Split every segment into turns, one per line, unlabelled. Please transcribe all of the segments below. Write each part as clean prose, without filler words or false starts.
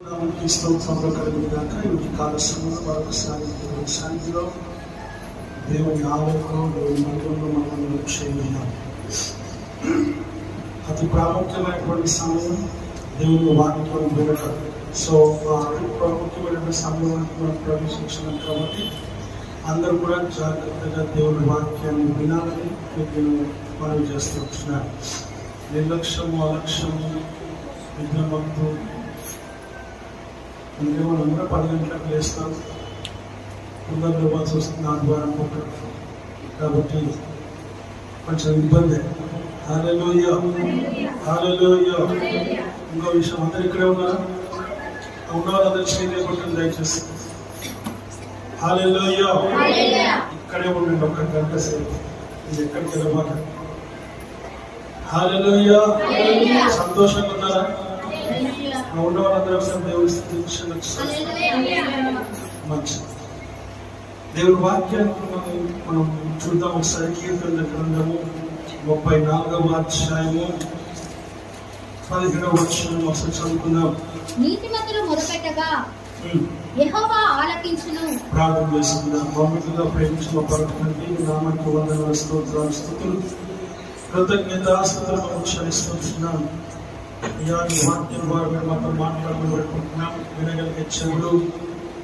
స్తోత్రంలో కలిగినాక ఈ కాల సమయంలో మరొకసారి సన్నిధిలో దేవుని ఆలోకంలో దేవుని మందిరంలో మనం చేయగలిగాం. అతి ప్రాముఖ్యమైనటువంటి సమయం దేవుని వాక్యం వినడం. సో అతి ప్రాముఖ్యమైన సమయానికి మనం ప్రవేశించినాం కాబట్టి అందరూ కూడా జాగ్రత్తగా దేవుని వాక్యాన్ని వినాలని నేను మనం చేస్తూ వచ్చినాను. నిర్లక్ష్యము, అలక్ష్యము, విఘ్నమంతు అందుకే వాళ్ళందరూ 10 గంటలకు లేస్తారు. కొందరు ఇవ్వాల్సి వస్తుంది ఆదివారం పూట, కాబట్టి కొంచెం ఇబ్బంది. హల్లెలూయా, హల్లెలూయా. ఇంకో విషయం, అందరు ఇక్కడే ఉన్నారా? ఉన్న వాళ్ళందరూ చేయలేకపోతుంది దయచేసి. హల్లెలూయా. ఇక్కడే ఉండండి 1 గంట సేపు, ఇది ఎక్కడికి వెళ్ళమాట. హల్లెలూయా. సంతోషంగా ఉన్నారా? ఉన్న వాళ్ళందరూ ఒకసారి దేవుడి స్తుతించండి. మంచిది. దేవుడి వాక్యాన్ని మనం చూద్దాం ఒకసారి. కీర్తనల గ్రంథము 34వ అధ్యాయము 17వ వచనం ఒకసారి చదువుకుందాం.
నీతిమంతులు మొదపెట్టగా యెహోవా ఆలకించును.
ప్రార్థన చేసుకుందాం. మమ్మల్నిగా ప్రేమించిన పరమతండ్రి, మీ నామానికి వందనాలు, స్తోత్రాలు, స్తుతులు, కృతజ్ఞతాస్తుతులు చెల్లిస్తున్నాను. అయ్యా, ఈ వాక్యం ద్వారా మేము మాతో మాట్లాడుకుంటున్నాం. వినగలిగే చెవులు,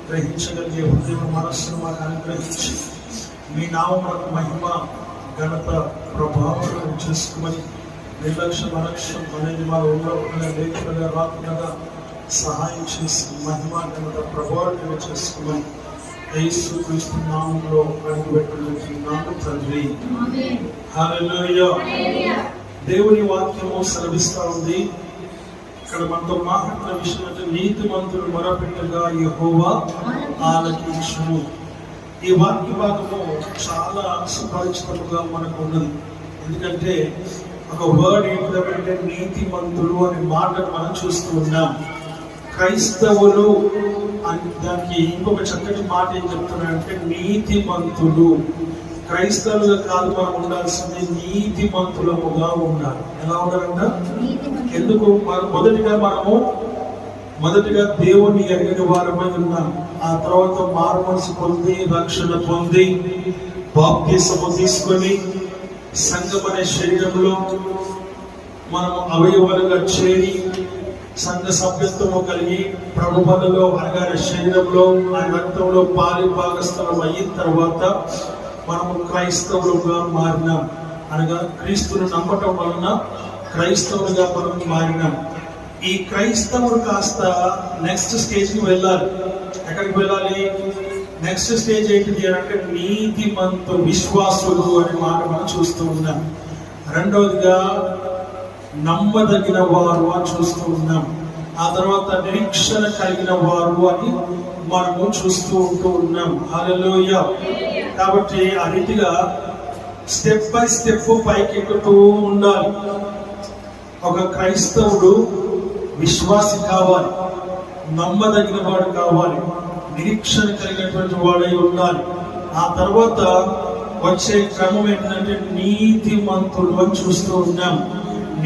గ్రహించగలిగే హృదయ మనస్సును మాకు అనుగ్రహించి మీ నామమునకు మహిమ, ఘనత, ప్రభావం చేసుకోమని నిర్లక్ష్యం, అలక్ష్యం అనేది మా ఉండకుండా లేకుండా రాకుండా సహాయం చేసి మహిమ, ఘనత, ప్రభావం చేసుకోమని యేసుక్రీస్తు నామములో అడుగుపెట్టుకుంటున్నాను తండ్రి. హల్లెలూయా. దేవుని వాక్యము సెలవిస్తా ఉంది. ఇక్కడ మనతో మాట్లాడిన విషయం అంటే నీతిమంతులు మొరపెట్టగా యెహోవా ఆలకించును. ఈ వాక్య భాగము చాలా సుపరిచితముగా మనకు ఉన్నది. ఎందుకంటే ఒక వర్డ్ ఏంటంటే నీతిమంతులు అనే మాటను మనం చూస్తూ ఉన్నాం. క్రైస్తవులు అని దానికి ఇంకొక చక్కటి మాట ఏం చెప్తున్నారంటే నీతిమంతులు. క్రైస్తవులుగా కాదు మనం ఉండాల్సింది, నీతిమంతులముగా ఉండాలి. ఎలా ఉండాలంట? ఎందుకు? మొదటిగా దేవుని ఎరిగిన వారమై ఉన్నాం. ఆ తర్వాత మారుమనసు పొంది, రక్షణ పొంది, బాప్తిసము తీసుకొని సంఘం అనే శరీరంలో మనము అవయవాలుగా చేరి సంఘ సభ్యత్వము కలిగి ప్రభు బలలో అనగా శరీరంలో ఆ రక్తంలో పాలి భాగస్థలం అయిన తర్వాత మనము క్రైస్తవులుగా మారినాం. అనగా క్రీస్తును నమ్మటం వలన క్రైస్తవులుగా మనం మారినాం. ఈ క్రైస్తవుడు కాస్త నెక్స్ట్ స్టేజ్కి వెళ్ళాలి. ఎక్కడికి వెళ్ళాలి? నెక్స్ట్ స్టేజ్ ఏంటిది అంటే నీతిమంతు విశ్వాసులు అనే మాట మనం చూస్తూ ఉన్నాం. రెండవదిగా నమ్మదగిన వారు అని చూస్తూ ఉన్నాం. ఆ తర్వాత నిరీక్షణ కలిగిన వారు అని మనము చూస్తూ ఉంటూ హల్లెలూయా. కాబట్టి ఆ రీతిగా స్టెప్ బై స్టెప్ పైకి ఎక్కుతూ ఉండాలి. ఒక క్రైస్తవుడు విశ్వాసి కావాలి, నమ్మదగిన వాడు కావాలి, నిరీక్షణ కలిగినటువంటి వాడై ఉండాలి. ఆ తర్వాత వచ్చే క్రమం ఏంటంటే నీతిమంతుడు అని చూస్తూ ఉన్నాం.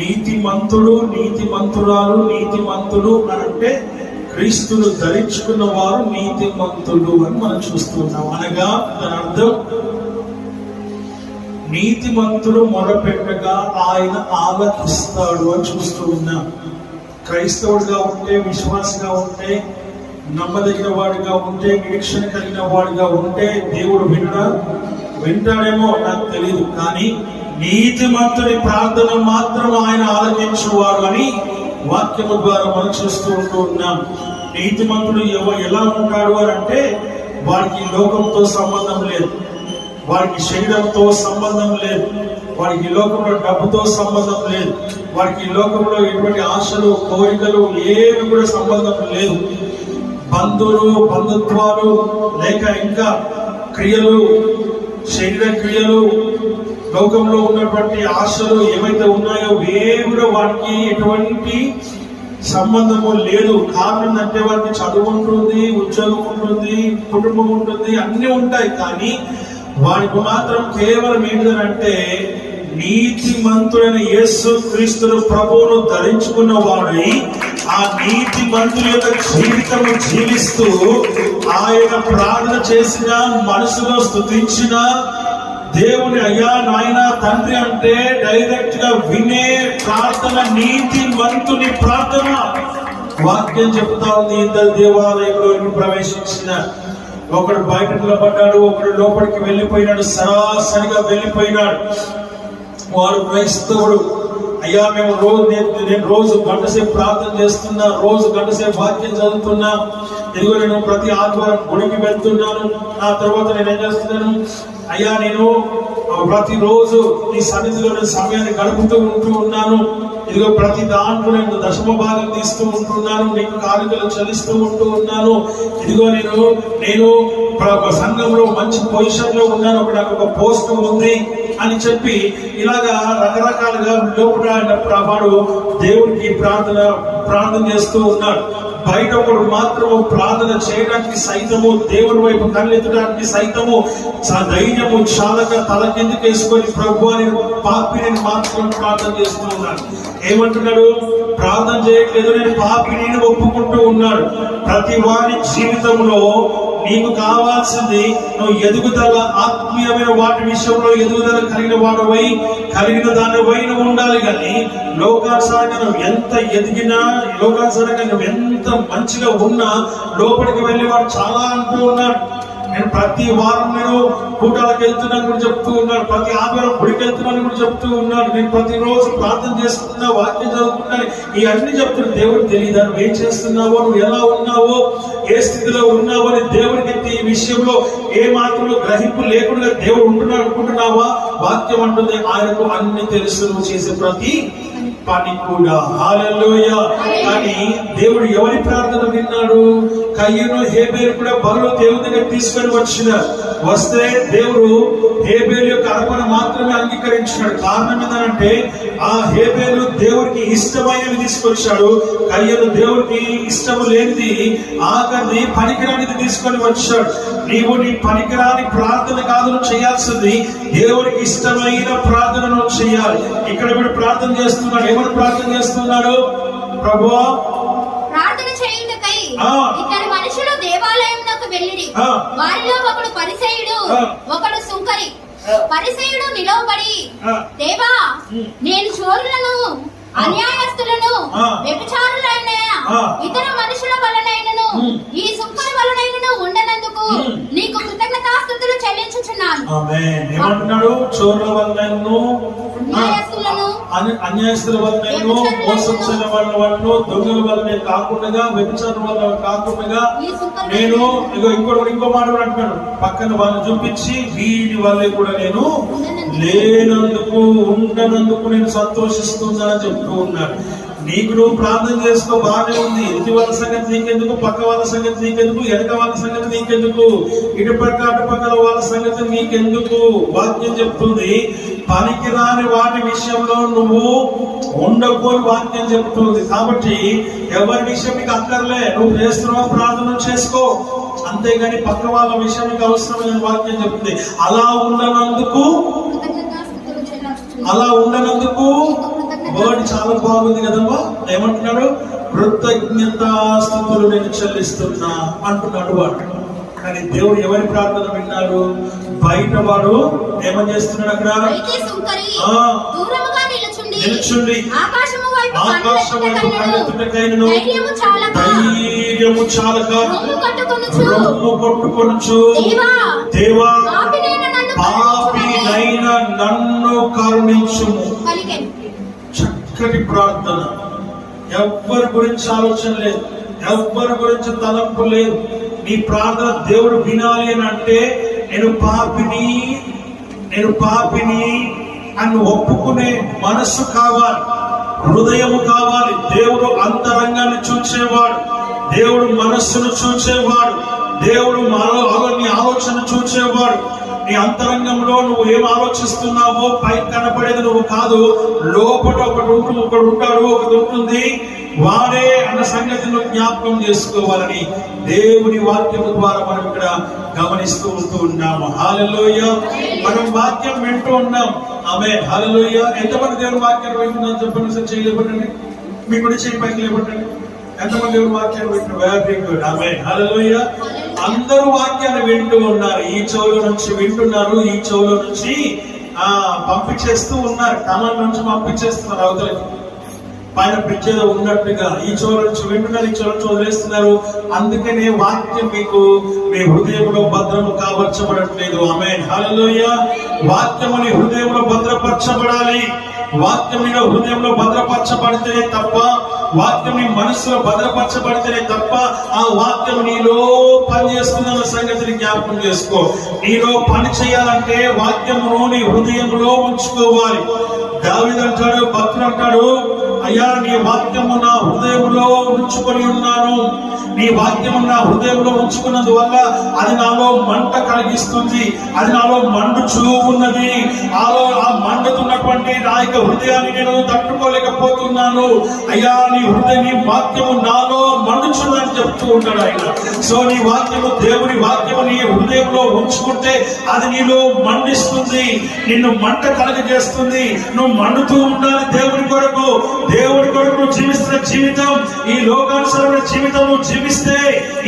నీతిమంతుడు, నీతిమంతురాలు, నీతిమంతులు అంటే క్రీస్తును ధరించుకున్న వారు నీతిమంతులు అని మనం చూస్తున్నాం. అనగా దాని అర్థం నీతిమంతుడు మొరపెట్టగా ఆయన ఆలకిస్తాడు అని చూస్తూ ఉన్నాం. క్రైస్తవుడిగా ఉంటే, విశ్వాసగా ఉంటే, నమ్మదగిన వాడిగా ఉంటే, నిరీక్షణ కలిగిన వాడిగా ఉంటే దేవుడు వింటాడేమో నాకు తెలియదు. కానీ నీతిమంతుడి ప్రార్థన మాత్రం ఆయన ఆలకించువారు అని వాక్యము ద్వారా మనం చూస్తూ ఉన్నాం. నీతిమంతుడు ఎలా ఉంటాడు అని అంటే వాడికి లోకంతో సంబంధం లేదు, వాడికి శరీరంతో సంబంధం లేదు, వాడికి లోకంలో డబ్బుతో సంబంధం లేదు, వాడికి లోకంలో ఎటువంటి ఆశలు, కోరికలు ఏమి కూడా సంబంధం లేదు. బంధువులు, బంధుత్వాలు లేక ఇంకా క్రియలు, శరీర క్రియలు, లోకంలో ఉన్నటువంటి ఆశలు ఏవైతే ఉన్నాయో ఏవి కూడా వాటికి ఎటువంటి సంబంధము లేదు. కారణం అంటే వారికి చదువు ఉంటుంది, ఉద్యోగం ఉంటుంది, కుటుంబం ఉంటుంది, అన్ని ఉంటాయి. కానీ వారికి మాత్రం కేవలం ఏంటంటే నీతిమంతుడైన యేసు క్రీస్తును ప్రభువును ధరించుకున్న వాడై ఆ నీతి మంతుల యొక్క జీవితము జీవిస్తూ ఆయన ప్రార్థన చేసిన, మనసులో స్తుతించిన దేవుని అయ్యా నాయన తండ్రి అంటే డైరెక్ట్ గా వినే ప్రార్థన నీతి మంతుని ప్రార్థన. వాక్యం చెప్తా ఉంది, ఇద్దరు దేవాలయంలోకి ప్రవేశించిన, ఒకడు బయట నిలబడ్డాడు, ఒకడు లోపలికి వెళ్ళిపోయినాడు, సరాసరిగా వెళ్ళిపోయినాడు. వాడు క్రైస్తవుడు. అయ్యా మేము నేను రోజు గంట సేపు ప్రార్థన చేస్తున్నా, రోజు గంట సేపు వాక్యం చదువుతున్నా, ఇదిగో నేను ప్రతి ఆదివారం గుడికి వెళ్తున్నాను, ఆ తర్వాత నేను ఏం చేస్తున్నాను అయ్యా, నేను ప్రతిరోజు నీ సన్నిధిలో నేను సమయాన్ని గడుపుతూ ఉన్నాను, ఇదిగో ప్రతి దాంట్లో నేను దశమ భాగం తీస్తూ ఉంటున్నాను, నీకు కానుకలు చెల్లిస్తూ ఉన్నాను, ఇదిగో నేను సంఘంలో మంచి పొజిషన్ లో ఉన్నాను, నాకు ఒక పోస్ట్ ఉంది అని చెప్పి ఇలాగా రకరకాలుగా లోపల వాడు దేవుడికి ప్రార్థన చేస్తూ ఉన్నాడు. బయట ఒకడు మాత్రము ప్రార్థన చేయడానికి సైతము, దేవుడి వైపు కళ్ళెత్తడానికి సైతము ధైర్యము చాలక తల కిందకి వేసుకొని ప్రభు అని పాపిని మాత్రం ప్రార్థన చేస్తూ ఉన్నాడు. ఏమంటున్నాడు? ప్రార్థన చేయట్లేదు, నేను పాపిని ఒప్పుకుంటూ ఉన్నాడు. ప్రతి వారి జీవితంలో నీకు కావాల్సింది నువ్వు ఎదుగుదల, ఆత్మీయమైన వాటి విషయంలో ఎదుగుదల కలిగిన దానిపై నువ్వు ఉండాలి. కానీ లోకానుసారంగా నువ్వు ఎంత ఎదిగినా, లోకానుసారంగా నువ్వు ఎంత మంచిగా ఉన్నా లోపలికి వెళ్ళి వాడు చాలా అంటూ ఉన్నాడు. నేను ప్రతి వారం నేను కూటాలకు వెళ్తున్నాను కూడా చెప్తూ ఉన్నాడు, ప్రతి ఆదివారం గుడికి వెళ్తున్నాను కూడా చెప్తూ ఉన్నాడు, నేను ప్రతిరోజు ప్రార్థన చేసుకున్నా, వాక్యం చదువుకున్నాను, ఇవన్నీ చెప్తున్నాడు. దేవుడికి తెలియదా నువ్వు ఏం చేస్తున్నావో, నువ్వు ఎలా ఉన్నావో, ఏ స్థితిలో ఉన్నావో అని దేవుడికి ఈ విషయంలో ఏ మాత్రం గ్రహింపు లేకుండా దేవుడు ఉంటున్నాడు అనుకుంటున్నావా? వాక్యం అంటుంది ఆయనకు అన్ని తెలుసు, నువ్వు చేసే ప్రతి పని కూడా. హల్లెలూయా. కానీ దేవుడు ఎవరి ప్రార్థన విన్నాడు? కయ్యను హేబేలు కూడా బలులు దేవుని దగ్గర తీసుకొని వస్తే దేవుడు హేబేలు యొక్క అర్పణ మాత్రమే అంగీకరించాడు. కారణం ఏంటంటే ఆ హేబేలు దేవుడికి ఇష్టమైనవి తీసుకొచ్చాడు, కయ్యను దేవుడికి ఇష్టము లేనిది, ఆఖరిని పనికిరానిది తీసుకొని వచ్చాడు. నీవు నీ పనికిరాని ప్రార్థన కాదు నువ్వు చేయాల్సింది, దేవుడికి ఇష్టమైన ప్రార్థనను చేయాలి. ఇక్కడ వీడు ప్రార్థన చేస్తున్నాడు. ఎవరు ప్రార్థన చేస్తున్నాడు? ప్రభువా
ప్రార్థన చేయుటకై ఇద్దరు మనుషులు దేవాలయంలోకి వెళ్ళిరి. వారిలో ఒకడు పరిసయ్యుడు, ఒకడు సుంకరి. పరిసయ్యుడు నిలవబడి, దేవా, నేను చోరులను, అన్యాయస్తులను, వ్యభిచారులైన ఇతర మనుషుల వలనైనను ఈ సుంకరి వలనైనను ఉండనందుకు నీకు కృతజ్ఞతాస్తుతులు చెల్లించుచున్నాను.
ఏమంటున్నాడు? చోరుల వలనైనను, అన్యాయస్తుల వలనైనను, మోసం చేయని వాళ్ళ వలన, దొంగల వలనే కాకుండా, వ్యభిచారం వల్ల కాకుండా నేను ఇంకో మాట కూడా అంటున్నాడు, పక్కన వాళ్ళని చూపించి వీడి వల్లే కూడా నేను లేనందుకు, ఉండనందుకు నేను సంతోషిస్తున్నానని చెప్తూ ఉన్నాడు. నీకు నువ్వు ప్రార్థన చేసుకో, బాగానే ఉంది. ఎదుటి వాళ్ళ సంగతి నీకెందుకు, పక్క వాళ్ళ సంగతి నీకెందుకు, వెనక వాళ్ళ సంగతి నీకెందుకు, ఇటుపక్క అటుపక్కల వాళ్ళ సంగతి నీకెందుకు? వాక్యం చెప్తుంది పనికిరాని వాటి విషయంలో నువ్వు ఉండకూడదు వాక్యం చెప్తుంది. కాబట్టి ఎవరి విషయం నీకు అక్కర్లే, నువ్వు చేస్తున్నావు ప్రార్థన చేసుకో, అంతేగాని పక్క వాళ్ళ విషయం నీకు అవసరమైన వాక్యం చెప్తుంది. అలా ఉండనందుకు వర్డ్ చాలా బాగుంది కదమ్మా. ఏమంటున్నాడు? కృతజ్ఞతాస్తుతులు నేను చెల్లిస్తున్నా అంటున్నాడు వాడు. కానీ దేవుడు ఎవరి ప్రార్థన విన్నాడు? బయట వాడు ఏమని చేస్తున్నాడు? అక్కడ నిల్చుండి ఆకాశము వైపు కళ్ళెత్తుటకైనను ధైర్యము చాలక రొమ్ము కొట్టుకొనుచు, దేవా, పాపినైన నన్ను కరుణించుము. చక్కటి ప్రార్థన. ఎవ్వరి గురించి ఆలోచన లేదు, ఎవ్వరి గురించి తలంపు లేదు. నీ ప్రార్థన దేవుడు వినాలి అని అంటే నేను పాపిని అని ఒప్పుకునే మనస్సు కావాలి, హృదయము కావాలి. దేవుడు అంతరంగాన్ని చూచేవాడు, దేవుడు మనస్సును చూచేవాడు, దేవుడు నీ ఆలోచన చూచేవాడు. నీ అంతరంగంలో నువ్వు ఏం ఆలోచిస్తున్నావో పైకి కనపడేది నువ్వు కాదు, లోపల ఒకడు ఉంటాడు, ఒకటి ఉంటుంది, వాడే అన్న సంగతిని జ్ఞాపకం చేసుకోవాలని దేవుని వాక్యం ద్వారా మనం ఇక్కడ గమనిస్తూ ఉన్నాము. హల్లెలూయా. మనం వాక్యం వింటూ ఉన్నాం. ఆమేన్. హల్లెలూయా. ఎంతమంది దేవుని వాక్యం వింటున్నాం చెప్పండి. చేయలేబట్టండి, మీ కూడా చేయి పైకి లేబట్టండి. ఎంతమంది దేవుని వాక్యాన్ని వింటున్నారు? వెరీ గుడ్, ఆమేన్, హల్లెలూయా. అందరూ వాక్యాన్ని వింటూ ఉన్నారు. ఈ చెవుల నుంచి వింటున్నారు, ఈ చెవుల నుంచి పంపించేస్తూ ఉన్నారు, కమల నుంచి పంపించేస్తున్నారు అవతలకి. పైన బ్రిడ్జ్ ఉన్నట్టుగా ఈ చెవుల నుంచి వింటున్నారు, ఈ చెవుల నుంచి వదిలేస్తున్నారు. అందుకనే వాక్యం మీకు మీ హృదయంలో భద్రము కావచ్చబడట్లేదు. ఆమేన్, హల్లెలూయా. వాక్యము నీ హృదయంలో భద్రపరచబడాలి. వాక్యం నీ హృదయంలో భద్రపరచబడితేనే తప్ప, వాక్యం నీ మనసులో భద్రపరచబడితేనే తప్ప ఆ వాక్యం నీలో పనిచేస్తుందన్న సంగతిని జ్ఞాపకం చేసుకో. నీలో పని చేయాలంటే వాక్యమును నీ హృదయంలో ఉంచుకోవాలి. దావీదు అంటాడు, భక్తుడు అంటాడు, అయ్యా నీ వాక్యము నా హృదయంలో ఉంచుకొని ఉన్నాను. నీ వాక్యము నా హృదయంలో ఉంచుకున్నందువల్ల అది నాలో మంట కలిగిస్తుంది, అది నాలో మండుచూ ఉన్నది. ఆ మండుతున్నటువంటి నా యొక్క హృదయాన్ని నేను తట్టుకోలేకపోతున్నాను. అయ్యా నీ వాక్యము నాలో మండుచుందని చెప్తూ ఉంటాడు ఆయన. సో నీ వాక్యము, దేవుని వాక్యము నీ హృదయంలో ఉంచుకుంటే అది నీలో మండిస్తుంది, నిన్ను మంట కలగజేస్తుంది. నువ్వు మండుతూ ఉండాలి దేవుని కొరకు. దేవుని కొరకు నువ్వు జీవిస్తున్న జీవితం, ఈ లోకానుసారమైన జీవితం నువ్వు జీవిస్తే,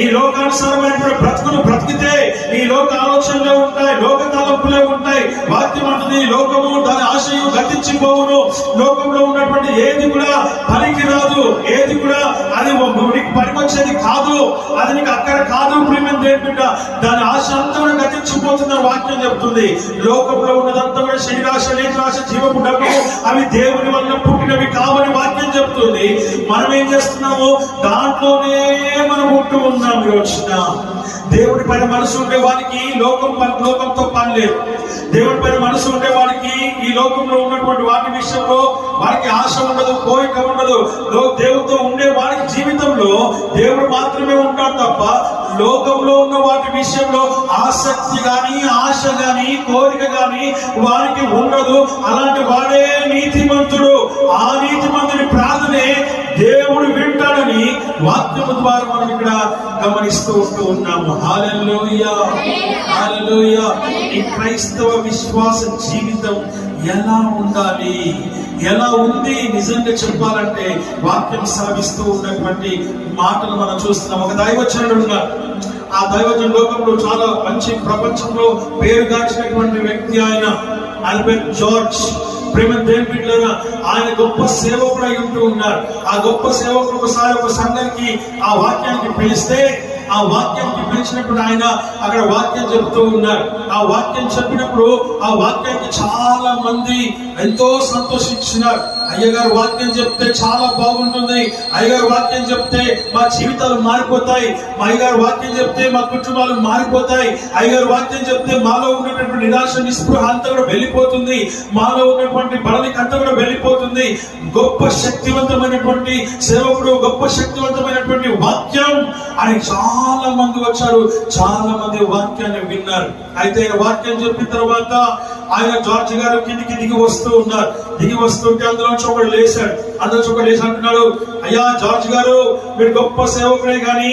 ఈ లోకానుసారమైన బ్రతుకును బ్రతికితే ఈ లోక ఆలోచనలే ఉంటాయి, లోక తలంపులే ఉంటాయి. వాక్యం అంటుంది లోకము దాని ఆశయం గతించిపోవును. లోకంలో ఉన్నటువంటి ఏది కూడా పనికి రాదు, ఏది కూడా అది నీకు పనికొచ్చేది కాదు, అది నీకు అక్కడ కాదు. ప్రేమ బిడ్డ, దాని ఆశ అంతా కూడా గతించిపోతుందని వాక్యం చెప్తుంది. లోకంలో ఉన్నదంతా కూడా శరీరాశ, నేత్రాశ, జీవపు డబ్బు, అవి దేవుని వల్ల పుట్టినవి కావని వాక్యం చెప్తుంది. మనం ఏం చేస్తున్నాము? దాంట్లోనే మనం ఉంటూ ఉన్నాం. వచ్చిన దేవుడి పైన మనసు ఉండే వారికి లోకంతో పని లేదు. దేవుడి పైన మనసు ఉండే వారికి ఈ లోకంలో ఉన్నటువంటి వాటి విషయంలో వారికి ఆశ ఉండదు, కోరిక ఉండదు. దేవుడితో ఉండే వారికి జీవితంలో దేవుడు మాత్రమే ఉంటాడు తప్ప లోకంలో ఉన్న వాటి విషయంలో ఆసక్తి గాని, ఆశ గాని, కోరిక గాని వారికి ఉండదు. అలాంటి వాడే నీతిమంతుడు. ఆ నీతిమంతుని ప్రార్థనే దేవుడు వింటాడని వాక్యము ద్వారా మనం ఇక్కడ గమనిస్తూ ఉన్నాము. హల్లెలూయా, హల్లెలూయా. ఈ క్రైస్తవ విశ్వాస జీవితం ఎలా ఉండాలి, ఎలా ఉంది? నిజంగా చెప్పాలంటే వాక్యం సాగిస్తూ ఉన్నటువంటి మాటలు మనం చూస్తున్నాం. ఒక దైవజనుడు ఉన్నారు. ఆ దైవజనుడు లోకంలో చాలా మంచి, ప్రపంచంలో పేరుగాంచినటువంటి వ్యక్తి ఆయన ఆల్బర్ట్ జార్జ్. ప్రేమ దేవుని ఆయన గొప్ప సేవకుడు అయి ఉంటూ ఉన్నారు. ఆ గొప్ప సేవకుడు ఒకసారి ఒక సంఘానికి ఆ వాక్యానికి పిలిస్తే, ఆ వాక్యానికి పిలిచినప్పుడు ఆయన అక్కడ వాక్యం చెప్తూ ఉన్నారు. ఆ వాక్యం చెప్పినప్పుడు ఆ వాక్యానికి చాలా మంది ఎంతో సంతోషించినారు. అయ్యగారు వాక్యం చెప్తే చాలా బాగుంటుంది, అయ్యగారు వాక్యం చెప్తే మా జీవితాలు మారిపోతాయి, మా అయ్యగారు వాక్యం చెప్తే మా కుటుంబాలు మారిపోతాయి, అయ్యగారు వాక్యం చెప్తే మాలో ఉన్నటువంటి నిరాశ, నిస్పృహ అంతా కూడా వెళ్ళిపోతుంది, మాలో ఉన్నటువంటి బలనికి అంతా కూడా వెళ్ళిపోతుంది. గొప్ప శక్తివంతమైనటువంటి సేవకుడు, గొప్ప శక్తివంతమైనటువంటి వాక్యం అని చాలా మంది వచ్చారు, చాలా మంది వాక్యాన్ని విన్నారు. అయితే వాక్యం చెప్పిన తర్వాత ఆయన జార్జ్ గారు కిందికి దిగి వస్తూ ఉన్నారు. దిగి వస్తుంటే అందులోంచి ఒకడు లేచాడు. అందులోంచి ఒకడు లేచి అంటున్నాడు, అయ్యా జార్జ్ గారు, మీరు గొప్ప సేవకుడే గాని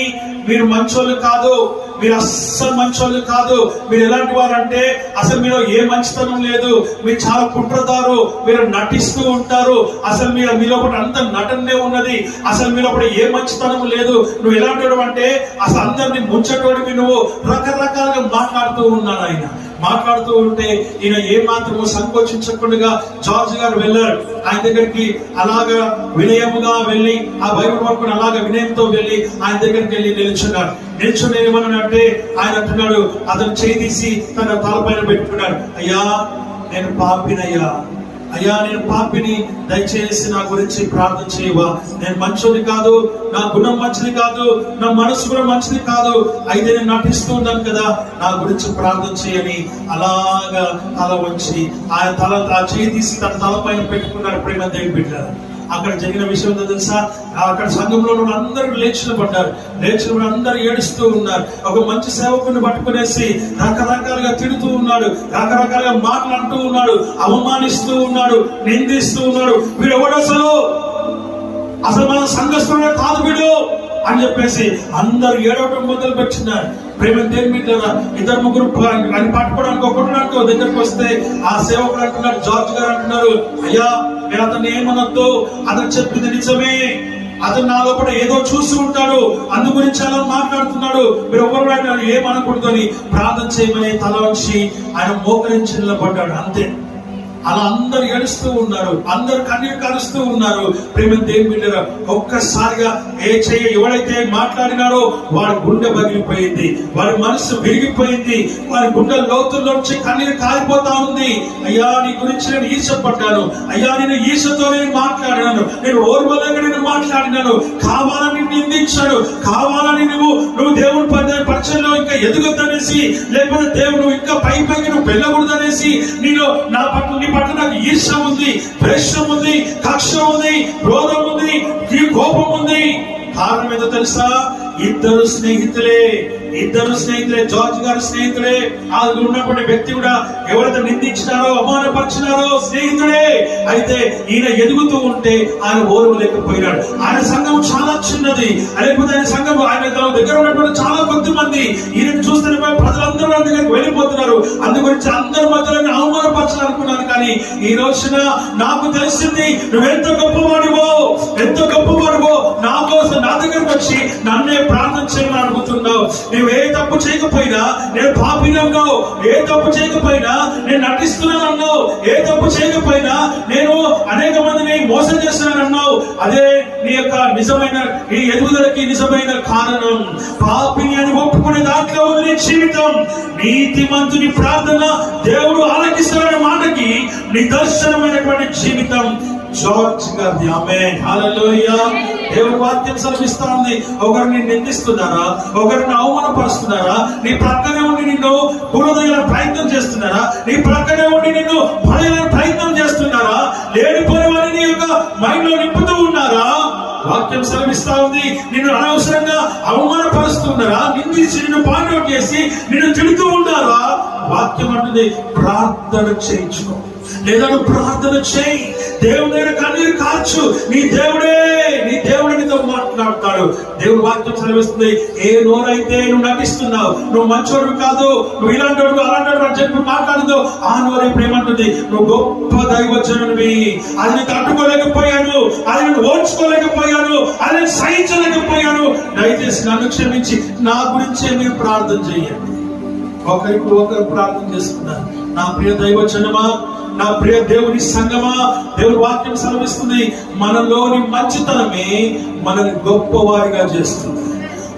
మీరు మంచోళ్ళు కాదు, మీరు అస్సలు మంచోళ్ళు కాదు. మీరు ఎలాంటి వారు అంటే అసలు మీరు ఏ మంచితనం లేదు, మీరు చాలా కుట్రదారు, మీరు నటిస్తూ ఉంటారు, అసలు మీలో ఒకటి అంత నటనే ఉన్నది, అసలు మీలో ఒకటి ఏ మంచితనం లేదు, నువ్వు ఎలాంటి వాడు అంటే అసలు అందరినీ ముంచటోడివి, నువ్వు రకరకాలుగా మాట్లాడుతూ ఉన్నాడు. ఆయన మాట్లాడుతూ ఉంటే ఈయన ఏ మాత్రము సంకోచించకుండా జార్జ్ గారు వెళ్ళారు. ఆయన దగ్గరికి అలాగా వినయముగా వెళ్ళి, ఆ బైబిల్ పట్టుకుని అలాగా వినయంతో వెళ్ళి ఆయన దగ్గరికి వెళ్ళి నిల్చున్నాడు. నిల్చుని ఏమన్నాడంటే ఆయన అంటున్నాడు, అతను చేయి తీసి తన తలపైన పెట్టుకున్నాడు. అయ్యా నేను పాపినయ్యా, అయ్యా నేను పాపిని, దయచేసి నా గురించి ప్రార్థన చేయవా. నేను మంచోని కాదు, నా గుణం మంచిది కాదు, నా మనసు కూడా మంచిది కాదు, అయితే నేను నటిస్తూ ఉన్నాను కదా, నా గురించి ప్రార్థన చేయని అలాగా తల వంచి ఆయన ఆ చేయి తీసి తన తలపైన పెట్టుకున్నాడు. ప్రేమ దేవుని బిడ్డ, అక్కడ జరిగిన విషయం తెలుసా? అక్కడ సంఘంలో అందరూ లేచినపడ్డారు. లేచినప్పుడు అందరూ ఏడుస్తూ ఉన్నారు. ఒక మంచి సేవకుని పట్టుకునేసి రకరకాలుగా తిడుతూ ఉన్నాడు, రకరకాలుగా మాట్లాడుతూ ఉన్నాడు, అవమానిస్తూ ఉన్నాడు, నిందిస్తూ ఉన్నాడు. వీడు ఎవడు అసలు మన సంఘస్థుడే కాదు వీడు అని చెప్పేసి అందరూ ఏడవటం మొదలు పెట్టినారు. ప్రేమ దేవుని బిడ్డలారా, ఇద్దరు ముగ్గురు అని పట్టుకోవడానికి ఒకటి దగ్గరకు వస్తే ఆ సేవకుడు అంటున్నాడు, జార్జ్ గారు అంటున్నారు, అయ్యా మీరు అతను ఏమనొద్దు, అతను చెప్పింది నిజమే, అతను నా లోపల ఏదో చూసి ఉంటాడు, అందు గురించి అలా మాట్లాడుతున్నాడు, మీరు ఎవరు ఏమనకూడదు అని ప్రార్థన చేయమని తల వంచి ఆయన మోకరించి నిలబడ్డాడు. అంతే. అలా అందరు ఏడుస్తూ ఉన్నారు, అందరు కన్నీరు కారుస్తూ ఉన్నారు. ప్రేమ దేవుని బిడ్డలారా, ఒక్కసారిగా ఎవడైతే మాట్లాడినాడో వాడి గుండె పగిలిపోయింది, వాడి మనసు విరిగిపోయింది, వాడి గుండె లోతుల్లోంచి కన్నీరు కారిపోతా ఉంది. అయ్యా, నీ గురించి నేను ఈర్షపడ్డాను, అయ్యా నేను ఈర్షతో నేను మాట్లాడినాను, నేను ఓర్వలేక నేను మాట్లాడినాను, కావాలని నిందించాను, కావాలని నువ్వు దేవుని పరిచయంలో ఇంకా ఎదుగుద్దనేసి, లేకపోతే దేవుడు ఇంకా పైకి నువ్వు వెళ్ళకూడదనేసి నేను నా పట్ల పట్ల నాకు ఈర్ష ఉంది, ద్వేషం ఉంది, కక్ష ఉంది, క్రోధం ఉంది, కోపం ఉంది. కారణం ఏదో తెలుసా? ఇద్దరు స్నేహితులే, జార్జ్ గారు స్నేహితుడే. ఆ ఉన్నటువంటి వ్యక్తి కూడా ఎవరైతే నిందించినారో అవమానపరిచినారో స్నేహితుడే. అయితే ఈయన ఎదుగుతూ ఉంటే ఆయన ఓర్వలేకపోయినాడు. ఆయన సంఘం చాలా చిన్నది, లేకపోతే ఆయన సంఘం ఆయన దగ్గర ఉన్నటువంటి చాలా కొద్ది మంది. ఈయన చూస్తే ప్రజలందరూ దగ్గరికి వెళ్ళిపోతున్నారు. అందుగురించి అందరి మధ్యలో అవమానపరచాలనుకున్నాను. కానీ ఈ రోజున నాకు తెలిసింది, నువ్వెంత గొప్పవాడివో, ఎంత గొప్పవాడివో, నా కోసం నా దగ్గరకు వచ్చి నన్నే ప్రార్థన చేయమని అడుగుతున్నావు. నువ్వు ఏ తప్పు చేయకపోయినా నేను పాపినన్నావు, ఏ తప్పు చేయకపోయినా నేను నటిస్తున్నానన్నావు, ఏ తప్పు చేయకపోయినా నేను అనేక మందిని మోసం చేస్తున్నానన్నావు. అదే నీ యొక్క నిజమైన ఈ ఎదుగుదలకి నిజమైన కారణం. పాపిని అని ఒప్పుకునే దాంట్లో ఉంది జీవితం. నీతిమంతుని ప్రార్థన దేవుడు ఆలకిస్తారనే మాటకి నిదర్శనమైనటువంటి జీవితం జార్జ్ గారిది. ఆమేన్, హల్లెలూయా. దేవుని వాక్యం సెలవిస్తా ఉంది, ఒకరిని నిందిస్తున్నారా, ఒకరిని అవమానపరుస్తున్నారా, నీ ప్రక్కనే ఉండి నిన్ను కూడదయ్యే ప్రయత్నం చేస్తున్నారా, నీ ప్రక్కనే ఉండి నిన్ను పడేయాలని ప్రయత్నం చేస్తున్నారా, లేనిపోయిన వారిని నీ యొక్క మైండ్ లో నింపుతూ ఉన్నారా? వాక్యం సెలవిస్తా ఉంది, నిన్ను అనవసరంగా అవమానపరుస్తున్నారా, నిందించి నిన్ను పాయింట్ అవుట్ చేసి నిన్ను తిడుతూ ఉన్నారా? వాక్యం అంటుంది, ప్రార్థన చేయించుకో, లేదా నువ్వు ప్రార్థన చేయి, దేవుని దగ్గర కన్నీరు కార్చు. నీ దేవుడే నీతో మాట్లాడతాడు. దేవుడు వాక్యం సెలవిస్తుంది, ఏ నోరైతే నువ్వు నటిస్తున్నావు, నువ్వు మంచోడు కాదు, నువ్వు ఇలాంటి అలాంటి అని చెప్పి మాట్లాడదు, ఆ నోరు ఇప్పుడు ఏమంటుంది, నువ్వు గొప్ప దైవజనుడివి, అది నేను తట్టుకోలేకపోయాను, అది నేను ఓర్చుకోలేకపోయాను, అది నేను సహించలేకపోయాను, దయచేసి నన్ను క్షమించి నా గురించే మీరు ప్రార్థన చేయండి. ఒకరు ప్రార్థన చేస్తున్నారు. నా ప్రియ దైవజనమా, నా ప్రియ దేవుని సంగమా, దేవుని వాక్యం సెలవిస్తుంది, మనలోని మంచితనమే మనల్ని గొప్పవారిగా చేస్తుంది.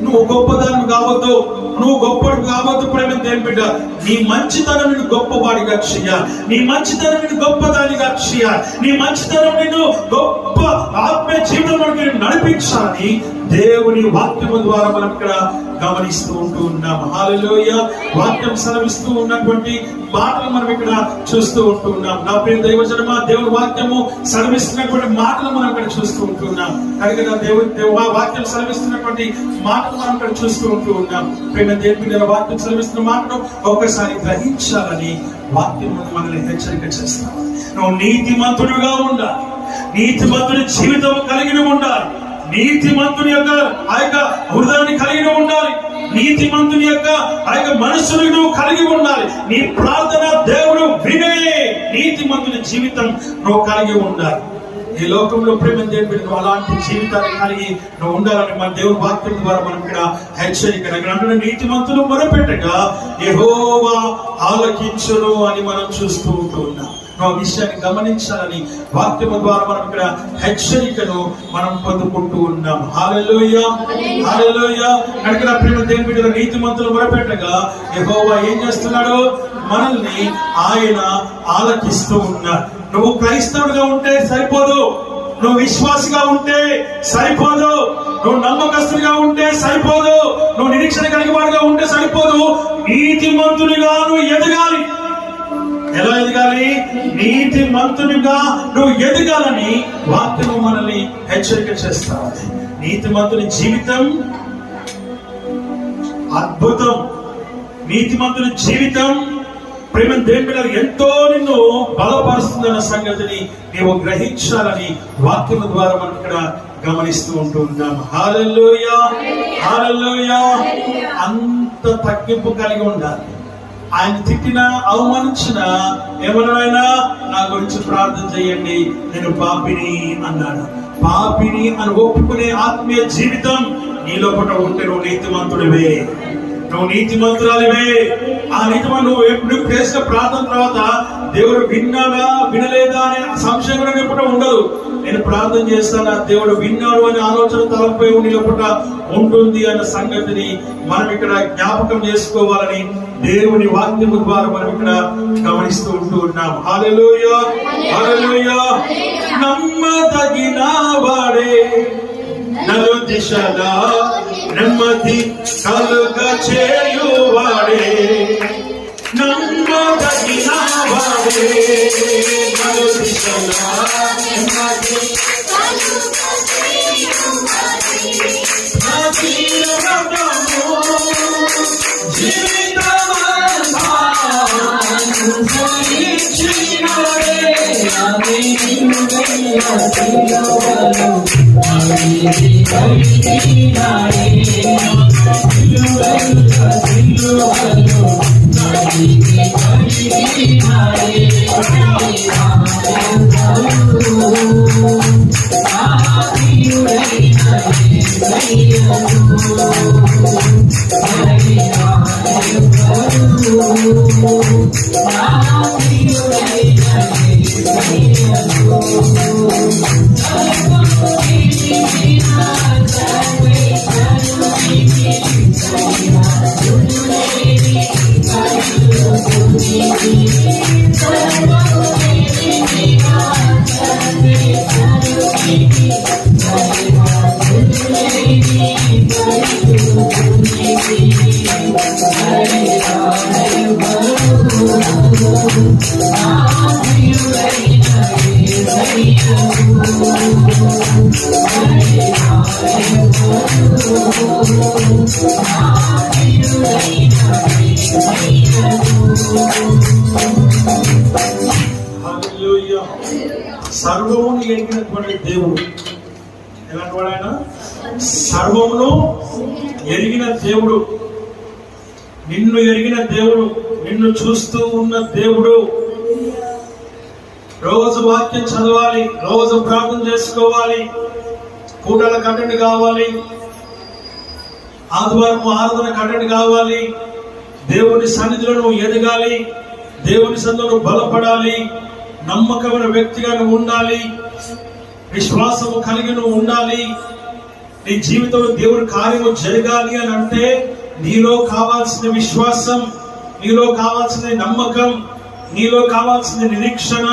నువ్వు గొప్పదాన్ని కావద్దు, నువ్వు గొప్పడు కావద్దు. ప్రేమ దేవుని బిడ్డ, నీ మంచితనం నిన్ను గొప్పవాడిగా చేయాలి, నీ మంచితనం నిన్ను గొప్పదానిగా చేయాలి, నీ మంచితనం నిన్ను గొప్ప ఆత్మీయ జీవితంలోకి నడిపించాలని దేవుని వాక్యము ద్వారా మనం ఇక్కడ గమనిస్తూ ఉంటూ ఉన్నాం. హల్లెలూయా. వాక్యం సెలవిస్తూ ఉన్నటువంటి మాటలు మనం ఇక్కడ చూస్తూ ఉంటూ ఉన్నాం. నా ప్రియ దైవజనమా, దేవుని వాక్యము సెలవిస్తున్నటువంటి మాటలు మనం ఇక్కడ చూస్తూ ఉంటున్నాం. కనుక దేవుని వాక్యం సెలవిస్తున్నటువంటి మాటలు మనం ఇక్కడ చూస్తూ ఉంటూ ఉన్నాం. ప్రేమ దేవుని వాక్యం సెలవిస్తున్న మాటను ఒకసారి గ్రహించాలని వాక్యం మనల్ని హెచ్చరిక చేస్తాం. నువ్వు నీతిమంతుడిగా ఉండాలి, నీతిమంతుడి జీవితం కలిగిన ఉండాలి, నీతిమంతుని యొక్క ఆ యొక్క హృదయాన్ని కలిగి ఉండాలి, నీతిమంతుని యొక్క ఆ యొక్క మనస్సును నువ్వు కలిగి ఉండాలి. నీ ప్రార్థన దేవుడు వినే నీతిమంతుని జీవితం నువ్వు కలిగి ఉండాలి. ఈ లోకంలో ప్రేమ దేవుడు నువ్వు అలాంటి జీవితాన్ని కలిగి నువ్వు ఉండాలని మన దేవుని వాక్యం ద్వారా మనం ఇక్కడ హెచ్చరిక. నీతిమంతులు మొరపెట్టగా యెహోవా ఆలకించును అని మనం చూస్తూ ఉంటూ ఉన్నాం. ఆ విషయాన్ని గమనించాలని వాక్యము ద్వారా మనం ఇక్కడ హెచ్చరికను మనం పొందుకుంటూ ఉన్నాం. హల్లెలూయా, హల్లెలూయా. కనుక ప్రేమ దేవుని బిడ్డల నీతిమంతులు మొరపెట్టగా యెహోవా ఏం చేస్తున్నాడు? మనల్ని ఆయన ఆలకిస్తూ ఉన్నాడు. నువ్వు క్రైస్తవుడిగా ఉంటే సరిపోదు, నువ్వు విశ్వాసిగా ఉంటే సరిపోదు, నువ్వు నమ్మకస్తుడిగా ఉంటే సరిపోదు, నువ్వు నిరీక్షణ కలిగి వాడిగా ఉంటే సరిపోదు. నీతిమంతునిగా నువ్వు ఎదగాలి. ఎలా ఎదగాలి? నీతిమంతునిగా నువ్వు ఎదగాలని వాక్యము మనల్ని హెచ్చరిక చేస్తావు. నీతిమంతుని జీవితం అద్భుతం. నీతిమంతుని జీవితం ప్రేమ దేవుని ఎంతో నిన్ను బలపరుస్తుందన్న సంగతిని నీవు గ్రహించాలని వాక్యము ద్వారా మనం ఇక్కడ గమనిస్తూ ఉంటూ ఉన్నాం. హల్లెలూయా, హల్లెలూయా. అంత తగ్గింపు కలిగి ఉండాలి. ఆయన తిట్టినా అవమానించినా ఏమన్నాడు? ఆయన నా గురించి ప్రార్థన చేయండి, నేను పాపిని అన్నాడు. పాపిని అని ఒప్పుకునే ఆత్మీయ జీవితం నీ లోపల ఉంటే నువ్వు నీతిమంతుడివే, నువ్వు నీతిమంతురాలివే. ఆ నీతిమంతుడు నువ్వు ఎప్పుడు చేసిన ప్రార్థన తర్వాత దేవుడు విన్నాడా వినలేదా అనే సంశయం కూడా ఎప్పుడు ఉండదు. నేను ప్రార్థన చేస్తానా, దేవుడు విన్నాడు అనే ఆలోచన తలపై నీ లోపల ఉంటుంది అన్న సంగతిని మనం ఇక్కడ జ్ఞాపకం చేసుకోవాలని దేవుని వాక్యము ద్వారా మనం ఇక్కడ గమనిస్తూ ఉన్నాం. హల్లెలూయా, హల్లెలూయా. నమ్మదగిన వాడే నలు దిశలా నెమ్మది కలుగ చేయువాడే, నమ్మదగిన వాడే నలు దిశలా నెమ్మది సర్వమును ఎరిగినటువంటి దేవుడు ఎలాంటి వాడు ఆయన? సర్వమును ఎరిగిన దేవుడు, నిన్ను ఎరిగిన దేవుడు, నిన్ను చూస్తూ ఉన్న దేవుడు. రోజు వాక్యం చదవాలి, రోజు ప్రార్థన చేసుకోవాలి, కూటలకు అటెండ్ కావాలి, ఆదివారం ఆరాధనకు అటెండ్ కావాలి, దేవుని సన్నిధిలో నువ్వు ఎదగాలి, దేవుని సన్నిధిలో నువ్వు బలపడాలి, నమ్మకమైన వ్యక్తిగా నువ్వు ఉండాలి, విశ్వాసము కలిగి నువ్వు ఉండాలి. నీ జీవితంలో దేవుని కార్యము జరగాలి అని అంటే నీలో కావాల్సిన విశ్వాసం, నీలో కావాల్సిన నమ్మకం, నీలో కావాల్సిన నిరీక్షణ,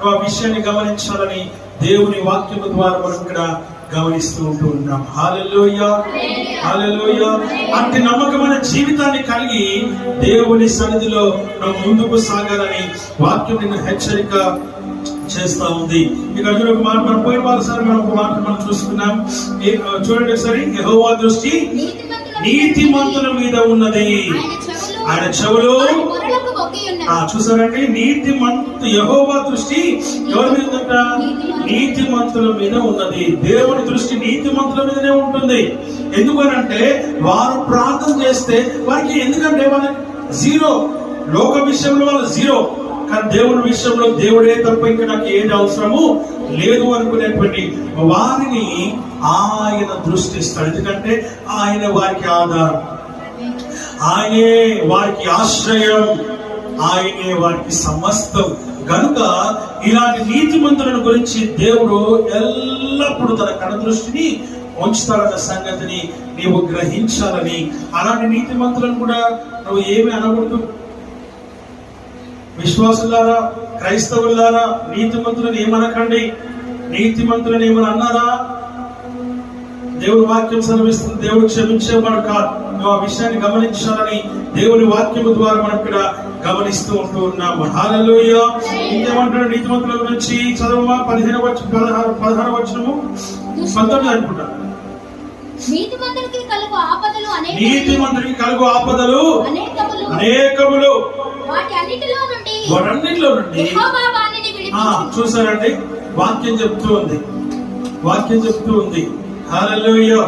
ఆ విషయాన్ని గమనించాలని దేవుని వాక్యము ద్వారా మనం ఇక్కడ గమనిస్తూ ఉన్నాం. హల్లెలూయా, హల్లెలూయా. అట్టి నమ్మకమైన జీవితాన్ని కలిగి దేవుని సన్నిధిలో మనం ముందుకు సాగాలని వాక్యం నిన్ను హెచ్చరిక చేస్తా ఉంది. ఇక్కడ ఒక మాట మనం పోయిన వారసారి మనం ఒక మాట మనం చూసుకున్నాం. చూడండి ఒకసారి, యెహోవా దృష్టి నీతిమంతుల మీద ఉన్నది, ఆయన చెవులు. చూసారండి, యెహోవా దృష్టి ఎవరి మీద ఉందంట? నీతిమంతుల మీద ఉన్నది. దేవుని దృష్టి నీతిమంతుల మీదనే ఉంటుంది. ఎందుకనంటే వారు ప్రార్థన చేస్తే వారికి, ఎందుకంటే వాళ్ళకి జీరో, లోక విషయంలో వాళ్ళు జీరో, కానీ దేవుని విషయంలో దేవుడే తప్ప ఇంకా నాకు ఏది అవసరము లేదు అనుకునేటువంటి వారిని ఆయన దృష్టిస్తాడు. ఎందుకంటే ఆయన వారికి ఆధారం, ఆయనే వారికి ఆశ్రయం, ఆయనే వారికి సమస్తం. కనుక ఇలాంటి నీతిమంతులను గురించి దేవుడు ఎల్లప్పుడూ తన కనుదృష్టిని ఉంచుతాడన్న సంగతిని నీవు గ్రహించాలని. అలాంటి నీతిమంతులను కూడా నువ్వు ఏమి అనకూడదు. విశ్వాసులారా, క్రైస్తవులారా, నీతిమంతులను ఏమనకండి. నీతిమంతులను ఏమని అన్నారా? దేవుని వాక్యం సెలవిస్తుంది, దేవుడు క్షమించేవాడు కాదు. నువ్వు ఆ విషయాన్ని గమనించాలని దేవుని వాక్యము ద్వారా మనం ఇక్కడ గమనిస్తూ ఉన్నాము. హల్లెలూయా. ఇంకేమంటాడు నీతిమంతుల గురించి? చదవమా, 16వ వచనము, 19 అనుకుంటా.
నీతిమంతుడికి కలుగు ఆపదలు
అనేకములు,
వాటన్నిటిలో నుండి
చూసారండి, వాక్యం చెప్తూ ఉంది. హల్లెలూయా.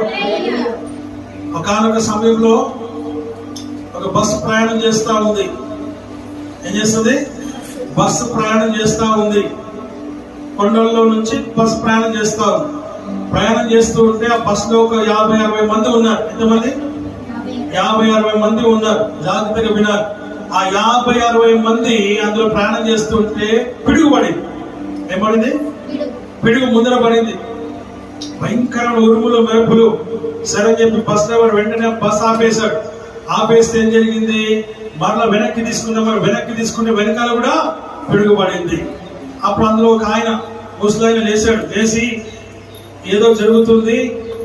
ఒకానొక సమయంలో ఒక బస్సు ప్రయాణం చేస్తా ఉంది. ఏం చేస్తుంది? బస్సు ప్రయాణం చేస్తా ఉంది. కొండల్లో నుంచి బస్సు ప్రయాణం చేస్తా ఉంది. ప్రయాణం చేస్తూ ఉంటే ఆ బస్సులో ఒక 50-60 మంది ఉన్నారు. ఎంతమంది? 50-60 మంది ఉన్నారు. జాగ్రత్తగా వినాలి. ఆ 50-60 మంది అందులో ప్రయాణం చేస్తుంటే పిడుగు పడింది. ఏమడింది? పిడుగు ముందర పడింది. భయంకరమైన ఉరుములు మెరుపులు. సరే చెప్పి బస్ డ్రైవర్ వెంటనే బస్ ఆపేశాడు. ఆపేస్తే ఏం జరిగింది? మరలా వెనక్కి తీసుకుంటే వెనకాల కూడా పిడుగు పడింది. అప్పుడు అందులో ఒక ఆయన ముసలాయన లేచాడు. లేచి ఏదో జరుగుతుంది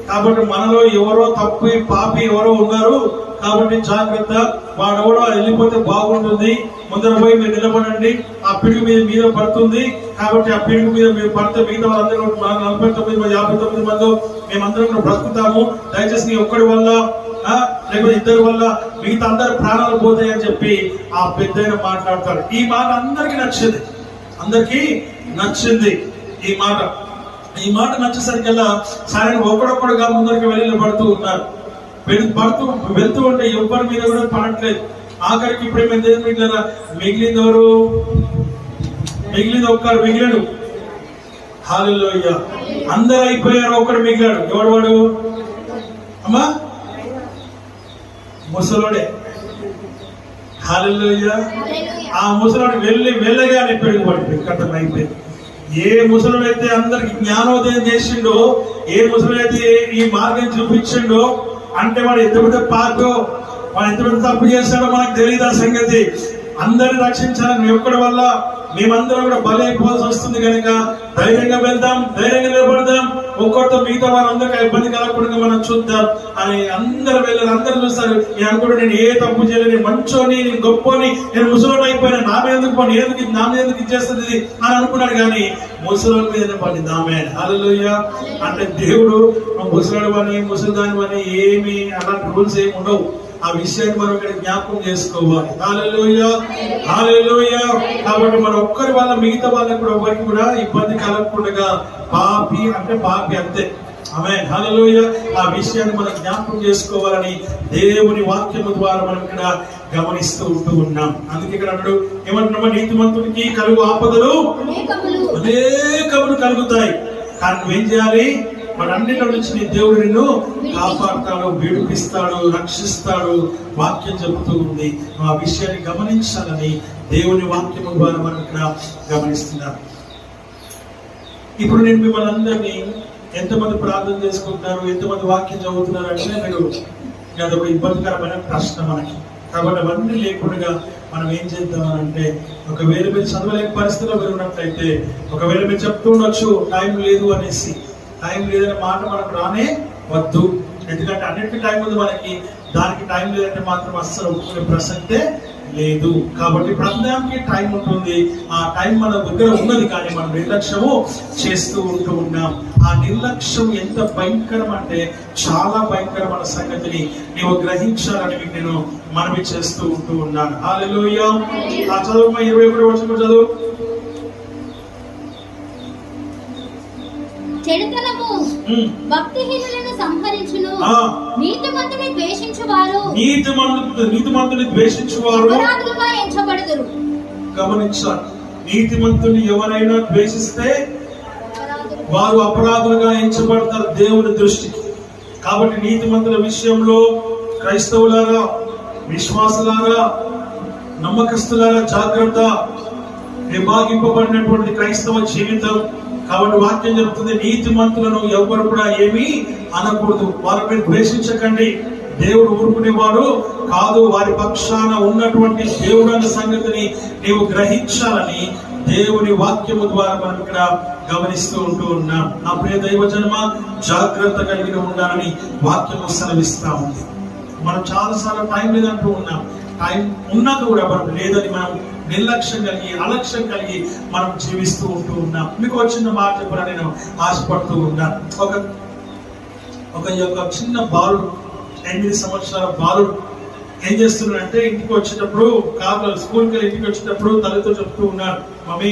కాబట్టి మనలో ఎవరో తప్పు పాపి ఎవరో ఉన్నారు కాబట్టి జాగ్రత్త, వాడెవడో వెళ్ళిపోతే బాగుంటుంది, ముందర పోయి మీరు నిలబడండి, ఆ పిడుగు మీద పడుతుంది కాబట్టి ఆ పిడుగు మీద మీరు పడితే మిగతా వాళ్ళందరూ 49-59 మంది మేమందరం కూడా బ్రతుకుతాము, దయచేసి నీ ఒక్కడి వల్ల లేకపోతే ఇద్దరి వల్ల మిగతా అందరు ప్రాణాలు పోతాయని చెప్పి ఆ పెద్దయిన మాట్లాడతాడు. ఈ మాట అందరికీ నచ్చింది. ఈ మాట నచ్చేసరికల్లా సరే ఒకడొక్కడుగా ముందరికి వెళ్ళి పడుతూ ఉన్నారు. వెళ్తూ ఉంటే ఎవ్వరి మీద కూడా పడట్లేదు. ఆఖరికి ఇప్పుడేమైనా దేవుని మిగిలిన మిగిలింది ఒక్కడు మిగిలాడు. హల్లెలూయా. అందరూ అయిపోయారు, ఒక్కడు మిగిలాడు. ఎవడు వాడు? అమ్మా ముసలోడే. హల్లెలూయా. ఆ ముసలోడు వెళ్ళగానే పిడుగు పడిపోయింది, కట్టం అయిపోయింది. ఏ ముసలుడైతే అందరికి జ్ఞానోదయం చేసిండో, ఏ ముసలుడైతే ఈ మార్గం చూపించిండో అంటే వాడు ఎంత పెద్ద పాపో, వాడు ఎంత పెద్ద తప్పు చేస్తాడో మనకు తెలియదు. ఆ సంగతి అందరిని రక్షించాలని ఒక్కడి వల్ల మేమందరం కూడా బలైపోవాల్సి వస్తుంది కనుక ధైర్యంగా వెళ్దాం, ధైర్యంగా నిలబడదాం, ఒక్కరితో మిగతా వారందరికీ ఇబ్బంది కలగకుండా మనం చూద్దాం అని అందరు వెళ్ళారు. అందరు చూస్తారు. నేను అనుకుంటే నేను ఏ తప్పు చేయలేదు, నేను మంచోని, నేను గొప్పని, నేను ముసలోని అయిపోయినా, నా మీద ఎందుకు పని, నా మీద ఎందుకు ఇచ్చేస్తుంది ఇది అని అనుకున్నాడు. కానీ ముసలోని మీద పడింది ఆమె. హల్లెలూయా. అంటే దేవుడు ముసలాడు అని ముసలిదాని అని ఏమి అలాంటి రూల్స్ ఏమి ఉండవు. ఆ విషయాన్ని మనం ఇక్కడ జ్ఞాపకం చేసుకోవాలి. హల్లెలూయా, హల్లెలూయా. కాబట్టి మన ఒక్కరి వల్ల మిగతా వాళ్ళకి కూడా ఎవరికి కూడా ఇబ్బంది కలగకుండా పాపి అంటే పాపి అంతే. ఆమేన్. హల్లెలూయా. ఆ విషయాన్ని మనం జ్ఞాపకం చేసుకోవాలని దేవుని వాక్యము ద్వారా మనం ఇక్కడ గమనిస్తూ ఉన్నాం. అందుకే ఇక్కడ అన్నాడు ఏమంటున్నామా, నీతిమంతునికి కలుగు ఆపదలు అనేకములు కలుగుతాయి, కానీ నువ్వేం చేయాలి? వాటన్నిటి నుంచి నీ దేవుడు నిన్ను కాపాడుతాడు, విడిపిస్తాడు, రక్షిస్తాడు. వాక్యం చెబుతూ ఉంది. ఆ విషయాన్ని గమనించాలని దేవుని వాక్యము ద్వారా మనం ఇక్కడ గమనిస్తున్నాం. ఇప్పుడు నేను మిమ్మల్ని అందరినీ ఎంతమంది ప్రార్థన చేసుకుంటున్నారు, ఎంతమంది వాక్యం చదువుతున్నారు అంటే మీరు అదొక ఇబ్బందికరమైన ప్రశ్న మనకి. కాబట్టి అవన్నీ లేకుండా మనం ఏం చేద్దామనంటే, ఒకవేళ మీరు చదవలేని పరిస్థితిలో మీరు ఉన్నట్లయితే, ఒకవేళ మీరు చెప్తూ ఉండొచ్చు టైం లేదు అనేసి, టైం లేదనే మాట మనకు రానే వద్దు. ఎందుకంటే అన్నిటికీ టైం ఉంది మనకి, దానికి టైం లేదంటే మాత్రం అస్సలు ఒప్పుకునే ప్రసక్తే లేదు. కాబట్టి ప్రతిదానికి టైం ఉంటుంది. ఆ టైం మన దగ్గర ఉన్నది, కానీ మనం నిర్లక్ష్యము చేస్తూ ఉన్నాం. ఆ నిర్లక్ష్యం ఎంత భయంకరం అంటే చాలా భయంకరమైన సంగతిని నీవు గ్రహించాలని మీకు నేను మనవి చేస్తూ ఉన్నాను. హల్లెలూయా. ఆ చదువు 21వ వచనం చదువు.
చెడుతనము భక్తిహీనులను సంహరించును, నీతిమంతుని ద్వేషించువారు అపరాధులుగా ఎంచబడుదురు. గమనించాలి, నీతిమంతుని ఎవరైనా ద్వేషిస్తే వారు అపరాధులుగా ఎంచబడతారు దేవుని దృష్టికి. కాబట్టి నీతిమంతుల విషయంలో క్రైస్తవులారా, విశ్వాసులారా, నమ్మకస్తులారా జాగ్రత్త. విభాగింపబడినటువంటి క్రైస్తవ జీవితం. కాబట్టి వాక్యం చెప్తుంది, నీతిమంతులను ఎవరు కూడా ఏమీ అనకూడదు, వారిపై ద్వేషించకండి. దేవుడు ఊరుకునేవాడు కాదు, వారి పక్షాన ఉన్నటువంటి దేవుడు అన్న సంగతిని నీవు గ్రహించాలని దేవుని వాక్యము ద్వారా మనం ఇక్కడ గమనిస్తూ ఉన్నాం. నా ప్రియ దైవ జన్మ, జాగ్రత్త కలిగి ఉండాలని వాక్యము సెలవిస్తా ఉంది. మనం చాలాసార్లు టైం లేదంటూ ఉన్నాం. టైం ఉన్నాక కూడా మనం లేదని మనం నిర్లక్ష్యం కలిగి, అలక్ష్యం కలిగి మనం జీవిస్తూ ఉన్నాం. మీకు వచ్చిన మాట చెప్పాలని నేను ఆశపడుతూ ఉన్నాను. ఒక చిన్న బాలుడు, 8 సంవత్సరాల బాలుడు ఏం చేస్తున్నాడంటే, ఇంటికి వచ్చేటప్పుడు స్కూల్కి వెళ్ళి ఇంటికి వచ్చేటప్పుడు తల్లితో చెప్తూ ఉన్నాడు, మమ్మీ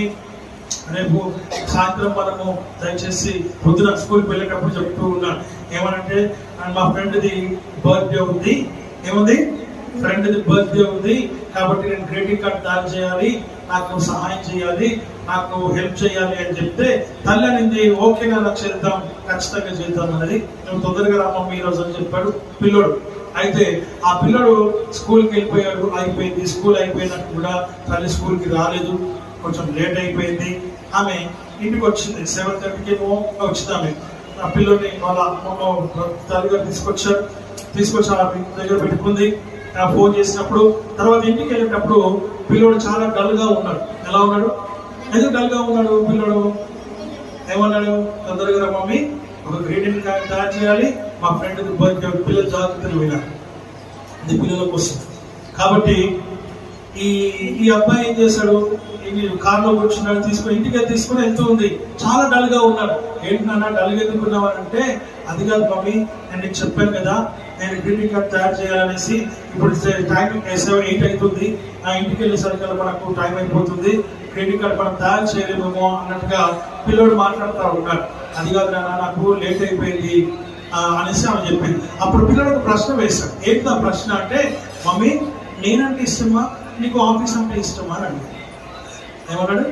రేపు సాయంత్రం మనము దయచేసి పొద్దున స్కూల్కి వెళ్ళేటప్పుడు చెప్తూ ఉన్నాడు. ఏమనంటే, మా ఫ్రెండ్ది బర్త్డే ఉంది. ఏముంది? ఫ్రెండ్ది బర్త్డే ఉంది కాబట్టి నేను గ్రీటింగ్ కార్డ్ తయారు చేయాలి, నాకు సహాయం చేయాలి, నాకు హెల్ప్ చేయాలి అని చెప్తే తల్లి అనింది ఓకేనా, నాకు చేద్దాం, ఖచ్చితంగా చేద్దాం అన్నది. నువ్వు తొందరగా రా మమ్మీ ఈరోజు అని చెప్పాడు పిల్లోడు. అయితే ఆ పిల్లడు స్కూల్కి వెళ్ళిపోయాడు, అయిపోయింది. స్కూల్ అయిపోయినట్టు కూడా తల్లి స్కూల్కి రాలేదు, కొంచెం లేట్ అయిపోయింది. ఆమె ఇంటికి వచ్చింది 7:30కి ఏమో వచ్చింది ఆమె. ఆ పిల్లల్ని వాళ్ళ అమ్మమ్మ తల్లిగారు తీసుకొచ్చి ఆ దగ్గర పెట్టుకుంది. ఫోన్ చేసినప్పుడు తర్వాత ఇంటికి వెళ్ళేటప్పుడు పిల్లోడు చాలా డల్ గా ఉన్నాడు. ఎలా ఉన్నాడు? ఎందుకు డల్ గా ఉన్నాడు పిల్లోడు? ఏమన్నాడు? తొందరగా మమ్మీ ఒక గ్రీటింగ్ కార్డ్ తయారు చేయాలి, మా ఫ్రెండ్ పిల్లలు జాగ్రత్తలు వినాలి, ఇది పిల్లల కోసం. కాబట్టి ఈ అబ్బాయి ఏం చేశాడు? కార్లో కూర్చున్నాడు, ఇంటికి తీసుకుని వెళ్తూ ఉంది. చాలా డల్ గా ఉన్నాడు. ఏంటి నాన్న డల్ గా ఎందుకున్నావు అంటే, అది కాదు మమ్మీ, నేను నీకు చెప్పాను కదా నేను గ్రీటింగ్ కార్డ్ తయారు చేయాలనేసి. ఇప్పుడు టైం 7-8 అవుతుంది, ఆ ఇంటికి వెళ్ళేసరికి మనకు టైం అయిపోతుంది, గ్రీటింగ్ కార్డ్ మనం తయారు చేయలేమేమో అన్నట్టుగా పిల్లోడు మాట్లాడుతూ ఉన్నాడు. అది కాదు నాన్న, నాకు లేట్ అయిపోయింది అనేసి ఆమె చెప్పింది. అప్పుడు పిల్లడు ఒక ప్రశ్న వేశాడు. ఏంటి ఆ ప్రశ్న అంటే, మమ్మీ నేనంటే ఇష్టమా, నీకు ఆఫీస్ అంటే ఇష్టమా అని అడిగాడు. ఏమన్నాడు?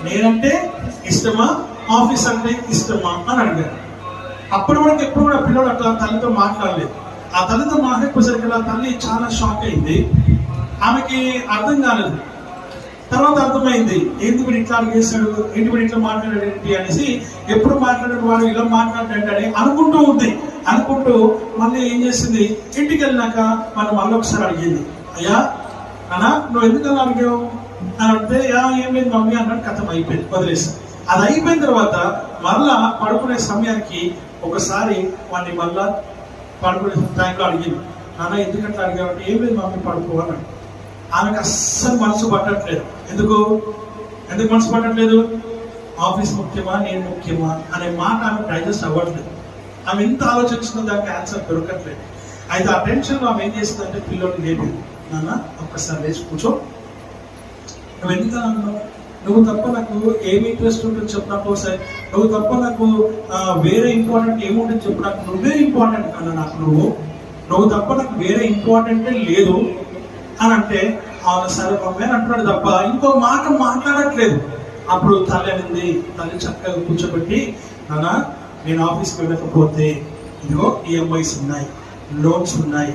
నేనంటే ఇష్టమా, ఆఫీస్ అంటే ఇష్టమా అని అడిగాడు. అప్పటి వరకు ఎప్పుడు కూడా పిల్లడు అట్లా తల్లితో మాట్లాడలేదు. ఆ తల్లితో మాట్లాడిపోసరికి ఆ తల్లి చాలా షాక్ అయింది. ఆమెకి అర్థం కాలేదు. తర్వాత అర్థమైంది, ఎందుకు ఇట్లా అడిగేశాడు, ఎందుకు ఇట్లా మాట్లాడాడు ఏంటి అనేసి. ఎప్పుడు మాట్లాడాడు వాడు, ఇలా మాట్లాడాడని అనుకుంటూ ఉంది. అనుకుంటూ మళ్ళీ ఏం చేసింది, ఇంటికి వెళ్ళినాక మనం మళ్ళీ ఒకసారి అడిగింది, అయ్యా అన్నా నువ్వు ఎందుకలా అడిగావు అని అంటే, ఏం లేదు మమ్మీ అన్నట్టు కథం అయిపోయింది, వదిలేసి. అది అయిపోయిన తర్వాత మళ్ళా పడుకునే సమయానికి ఒకసారి వాడిని మళ్ళా పడుకునే టైంలో అడిగింది, నాన్న ఎందుకంటే అడిగామంటే, ఏం లేదు మమ్మీ పడుకో అన్నాడు. ఆమెకు అస్సలు మనసు పట్టట్లేదు. ఎందుకు మనసు పట్టట్లేదు? ఆఫీస్ ముఖ్యమా, నేను ముఖ్యమా అనే మాట ఆమె డైజెస్ట్ అవ్వట్లేదు. ఆమె ఎంత ఆలోచించిన దానికి ఆన్సర్ దొరకట్లేదు. అయితే ఆ టెన్షన్లో ఆమె ఏం చేస్తుందంటే పిల్లోని లేపింది, నాన్న ఒక్కసారి లేచి కూర్చో, నువ్వు ఎందుకు అన్నావు, నువ్వు తప్ప నాకు ఏమి ఇంట్రెస్ట్ ఉంటుంది చెప్పు నాకు ఒకసారి, నువ్వు తప్ప నాకు వేరే ఇంపార్టెంట్ ఏముంటుంది చెప్పు నాకు, నువ్వే ఇంపార్టెంట్ కన్నా నాకు, నువ్వు తప్ప నాకు వేరే ఇంపార్టెంటే లేదు అని అంటే, అవును సరే మమ్మీ అని అంటున్నాడు తప్ప ఇంకో మాట మాట్లాడట్లేదు. అప్పుడు తల్లి అనింది, తల్లి చక్కగా కూర్చోబెట్టి, నాన్న నేను ఆఫీస్కి వెళ్ళకపోతే ఇదిగో ఈఎంఐస్ ఉన్నాయి, లోన్స్ ఉన్నాయి,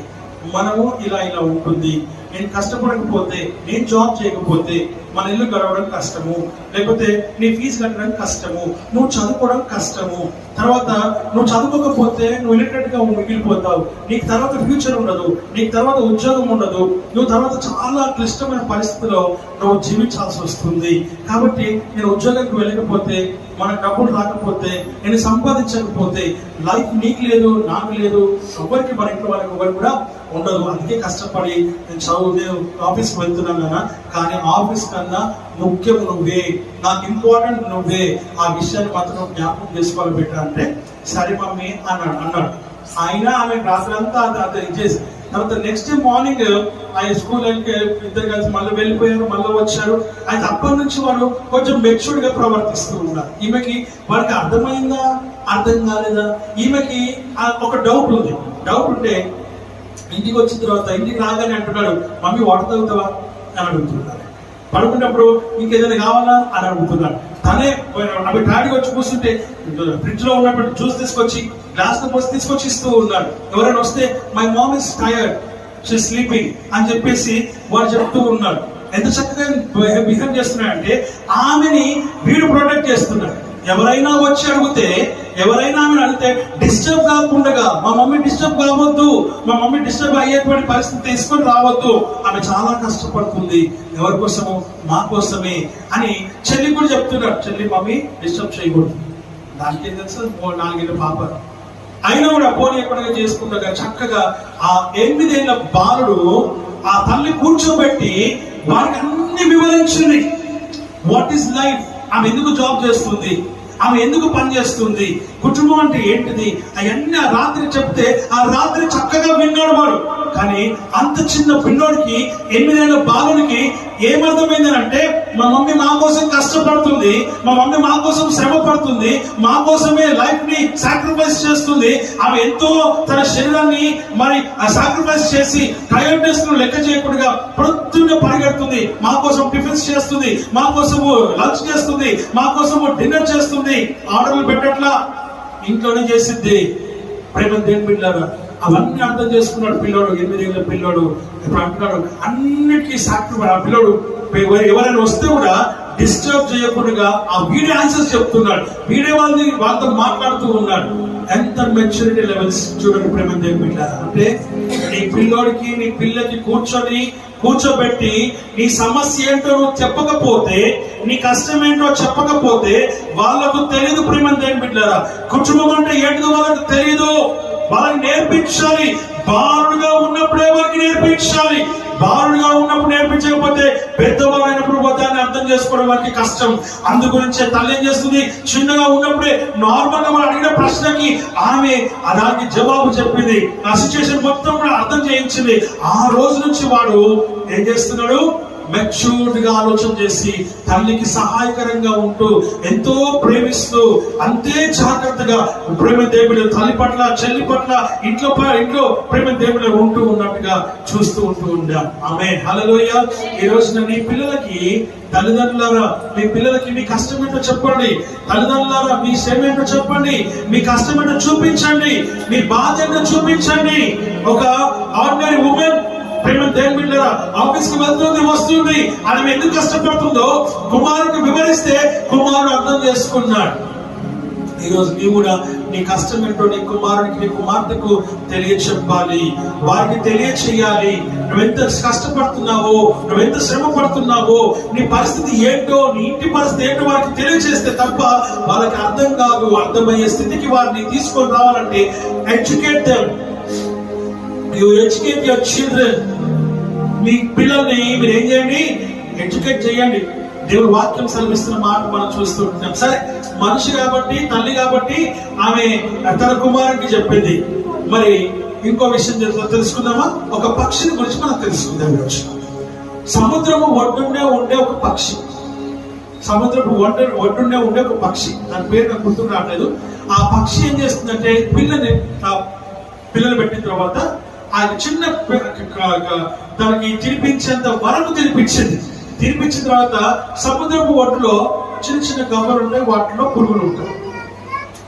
మనము ఇలా ఉంటుంది, నేను కష్టపడకపోతే, నేను జాబ్ చేయకపోతే మన ఇల్లు గడవడం కష్టము, లేకపోతే నీ ఫీజు కట్టడం కష్టము, నువ్వు చదువుకోవడం కష్టము, తర్వాత నువ్వు చదువుకోకపోతే నువ్వు ఇలిటరేట్ గా మిగిలిపోతావు, నీకు తర్వాత ఫ్యూచర్ ఉండదు, నీకు తర్వాత ఉద్యోగం ఉండదు, నువ్వు తర్వాత చాలా క్లిష్టమైన పరిస్థితిలో నువ్వు జీవించాల్సి వస్తుంది. కాబట్టి నేను ఉద్యోగానికి వెళ్ళకపోతే, మన డబ్బులు రాకపోతే, నేను సంపాదించకపోతే లైఫ్ నీకు లేదు, నాకు లేదు, ఎవరికి మన ఇంట్లో వాళ్ళకి ఎవరు కూడా ఉండదు. అందుకే కష్టపడి నేను ఆఫీస్కి వెళ్తున్నాను కదా, కానీ ఆఫీస్ కన్నా ముఖ్యం నువ్వే, నాకు ఇంపార్టెంట్ నువ్వే, ఆ విషయాన్ని మాత్రం జ్ఞాపకం చేసుకోవాలి పెట్టా అంటే, సరే మమ్మీ అన్నాడు. అయినా ఆమె రాత్రంతా అది ఇచ్చేసి తర్వాత నెక్స్ట్ డే మార్నింగ్ ఆ స్కూల్ ఇద్దరు కలిసి మళ్ళీ వెళ్ళిపోయారు, మళ్ళీ వచ్చారు. అయితే అప్పటి నుంచి వాడు కొంచెం మెచ్యూర్డ్ గా ప్రవర్తిస్తూ ఉన్నారు. ఈమెకి వాడికి అర్థమైందా, అర్థం కాలేదా? ఈమెకి ఒక డౌట్ ఉంటే ఇంటికి వచ్చిన తర్వాత ఇంటికి రాగానే అంటున్నాడు, మమ్మీ వాటర్ తాగుతావా అని అడుగుతున్నాడు. పడుకున్నప్పుడు ఇంకేదైనా కావాలా అని అడుగుతున్నాడు. తనే అవి డాడీకి వచ్చి కూర్చుంటే ఫ్రిడ్జ్ లో ఉన్నప్పుడు జ్యూస్ తీసుకొచ్చి గ్లాస్ లో పోసి తీసుకొచ్చి ఇస్తూ ఉన్నాడు. ఎవరైనా వస్తే my mom is tired, she sleeping అని చెప్పేసి వాడు చెప్తూ ఉన్నాడు. ఎంత చక్కగా బిహేవ్ చేస్తున్నాడంటే ఆమెని వీడు ప్రొటెక్ట్ చేస్తున్నాడు. ఎవరైనా వచ్చి అడిగితే, ఎవరైనా ఆమెను అడిగితే డిస్టర్బ్ కాకుండా, మా మమ్మీ డిస్టర్బ్ కావద్దు, మా మమ్మీ డిస్టర్బ్ అయ్యేటువంటి పరిస్థితి తీసుకొని రావద్దు, ఆమె చాలా కష్టపడుతుంది, ఎవరి కోసము, మా కోసమే అని చెల్లి కూడా చెప్తున్నాడు. చెల్లి మమ్మీ డిస్టర్బ్ చేయకూడదు, దానికి ఏం తెలుసు, 4 ఏళ్ళ పాప అయినా కూడా పోనీ ఎక్కడిగా చేసుకుంటా చక్కగా ఆ 8 ఏళ్ల బాలుడు ఆ తల్లి కూర్చోబెట్టి వారికి అన్ని వివరించింది. వాట్ ఈస్ లైఫ్, ఆమె ఎందుకు జాబ్ చేస్తుంది, ఆమె ఎందుకు పని చేస్తుంది, కుటుంబం అంటే ఏంటిది, అవన్నీ ఆ రాత్రి చెప్తే ఆ రాత్రి చక్కగా విన్నాడు వాడు. కానీ అంత చిన్న పిల్లోడికి 8 ఏళ్ల బాలునికి ఏమర్థమైందంటే మా మమ్మీ మా కోసం కష్టపడుతుంది, మా మమ్మీ మా కోసం శ్రమ పడుతుంది, మా కోసమే లైఫ్ ని సాక్రిఫైస్ చేస్తుంది. ఆమె ఎంతో తన శరీరాన్ని మరి సాక్రిఫైస్ చేసి టైర్డ్నెస్ ను లెక్క చేయకుండా ప్రొద్దున పరిగెడుతుంది, మా కోసం టిఫిన్స్ చేస్తుంది, మా కోసము లంచ్ చేస్తుంది, మా కోసము డిన్నర్ చేస్తుంది. ఆర్డర్లు పెట్టట్లా, ఇంట్లోనే చేసింది. ప్రేమ దేవుని బిడ్డలారా, అవన్నీ అర్థం చేసుకున్నాడు పిల్లోడు, 8 ఏళ్ళ పిల్లోడు. ఇప్పుడు అంటున్నాడు అన్నిటికీ సాక్రిఫైస్. ఆ పిల్లోడు ఎవరైనా వస్తే కూడా డిస్టర్బ్ చేయకుండా ఆ వీడే ఆన్సర్స్ చెప్తున్నాడు, వీడే వాళ్ళతో మాట్లాడుతూ ఉన్నాడు. ఎంత మెచ్యూరిటీ లెవెల్స్ చూడండి ప్రేమ దేవుని బిడ్డలారా. అంటే నీ పిల్లోడికి నీ పిల్లకి కూర్చోబెట్టి నీ సమస్య ఏంటో నువ్వు చెప్పకపోతే, నీ కష్టం ఏంటో చెప్పకపోతే వాళ్ళకు తెలియదు ప్రేమ దేవుని బిడ్డలారా. కుటుంబం అంటే ఏంటో వాళ్ళకి తెలియదు. వాళ్ళకి నేర్పించాలి. బాలుడుగా ఉన్నప్పుడే వాళ్ళకి నేర్పించాలి. బాలుడుగా ఉన్నప్పుడు నేర్పించకపోతే పెద్దవాళ్ళు అయినప్పుడు దాన్ని అర్థం చేసుకోవడం వారికి కష్టం. అందు గురించే తల్లి ఏం చేస్తుంది, చిన్నగా ఉన్నప్పుడే నార్మల్ గా వాళ్ళు అడిగిన ప్రశ్నకి ఆమె దానికి జవాబు చెప్పింది. ఆ సిచ్యువేషన్ మొత్తం కూడా అర్థం చేయించింది. ఆ రోజు నుంచి వాడు ఏం చేస్తున్నాడు, మెచ్యూర్డ్ గా ఆలోచన చేసి తల్లికి సహాయకరంగా ఉంటూ ఎంతో ప్రేమిస్తూ అంతే జాగ్రత్తగా ప్రేమ దేవుడు తల్లి పట్ల చెల్లి పట్ల ఇంట్లో ప్రేమ దేవుడు ఉంటూ ఉన్నట్టుగా చూస్తూ ఉంటూ ఉంటాం. ఆమేన్, హల్లెలూయా. ఈ రోజున నీ పిల్లలకి తల్లిదండ్రులారా, మీ పిల్లలకి మీ కష్టం ఏంటో చెప్పండి. తల్లిదండ్రులారా, మీ శ్రమ ఏంటో చెప్పండి. మీ కష్టం ఏంటో చూపించండి. మీ బాధ ఏంటో చూపించండి. ఒక ఆర్డినరీ ఉమెన్ ప్రేమ దేవుని బిడ్డలారా ఆఫీస్ కి వెళ్తుంది వస్తుంది, ఆమె ఎందుకు కష్టపడుతుందో కుమారుడికి వివరిస్తే కుమారుడు అర్థం చేసుకున్నాడు. ఈరోజు నీవు కూడా నీ కష్టం ఏంటో నీ కుమారుడికి నీ కుమార్తెకు తెలియచెప్పాలి, వారికి తెలియచేయాలి. నువ్వెంత కష్టపడుతున్నావో, నువ్వెంత శ్రమ పడుతున్నావో, నీ పరిస్థితి ఏంటో, నీ ఇంటి పరిస్థితి ఏంటో వారికి తెలియచేస్తే తప్ప వాళ్ళకి అర్థం కాదు. అర్థమయ్యే స్థితికి వారిని తీసుకొని రావాలంటే educate them. You educate your children. మీ పిల్లల్ని మీరు ఏం చేయండి, ఎడ్యుకేట్ చేయండి. దేవుడు వాక్యం సెలవిస్తున్న మాట మనం చూస్తూ ఉంటాం. సరే, మనిషి కాబట్టి, తల్లి కాబట్టి ఆమె తన కుమారుడికి చెప్పింది. మరి ఇంకో విషయం తెలుసుకుందామా? ఒక పక్షిని గురించి మనం తెలుసుకుందాం. సముద్రము ఒడ్డునే ఉండే ఒక పక్షి, సముద్రపు ఒడ్డునే ఉండే ఒక పక్షి, దాని పేరు నాకు గుర్తుకు రావట్లేదు. ఆ పక్షి ఏం చేస్తుందంటే పిల్లలు పెట్టిన తర్వాత ఆ చిన్న దానికి తినిపించేంత వరకు తినిపించింది. తినిపించిన తర్వాత సముద్రపు ఒడ్డులో చిన్న చిన్న గవ్వలు ఉంటాయి, వాటిలో పురుగులు ఉంటాయి.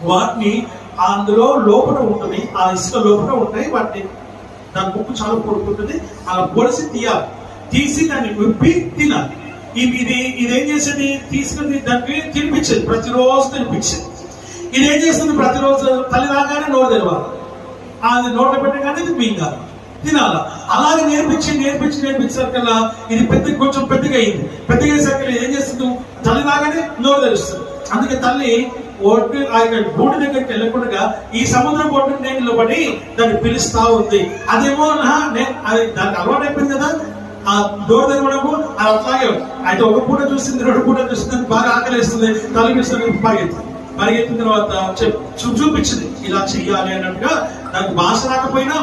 వాటిని అందులో లోపల ఉంటుంది, ఆ ఇసుక లోపల ఉంటాయి. వాటిని దాని ముక్కు చాలా పొడుకుంటుంది, అలా పొడిసి తీయాలి. తీసి దాన్ని విప్పి తినాలి. ఇదేం చేసేది, తీసుకుని దానికి తినిపించేది, ప్రతిరోజు తినిపించేది. ఇదేం చేస్తుంది, ప్రతిరోజు తల్లి రాగానే నోరు తెరవాలి, అది నోట్లో పెట్టగానే ఇది మింగాలి, తినాలా. అలాగే నేర్పించేసరికల్లా ఇది కొంచెం పెద్దగా అయింది. పెద్దగా అయ్యేసరికి ఏం చేస్తుంది, తల్లి రాగానే నోరు తెరుస్తుంది. అందుకే తల్లి ఒడ్డు ఆ గూడు దగ్గరికి వెళ్ళకుండా ఈ సముద్రం ఒడ్డు నేను పడి దాన్ని పిలుస్తా ఉంది. అదేమో దానికి అలవాటు అయిపోయింది కదా, ఆ డోర్ తెరవడము అది అట్లాగే. అయితే ఒక పూట చూసింది, 2 పూట చూసింది, బాగా ఆకలిస్తుంది, తల్లి పిలుస్తుంది, పరిగెత్తిన తర్వాత చూపించింది ఇలా చెయ్యాలి అన్నట్టుగా. దానికి భాష రాకపోయినా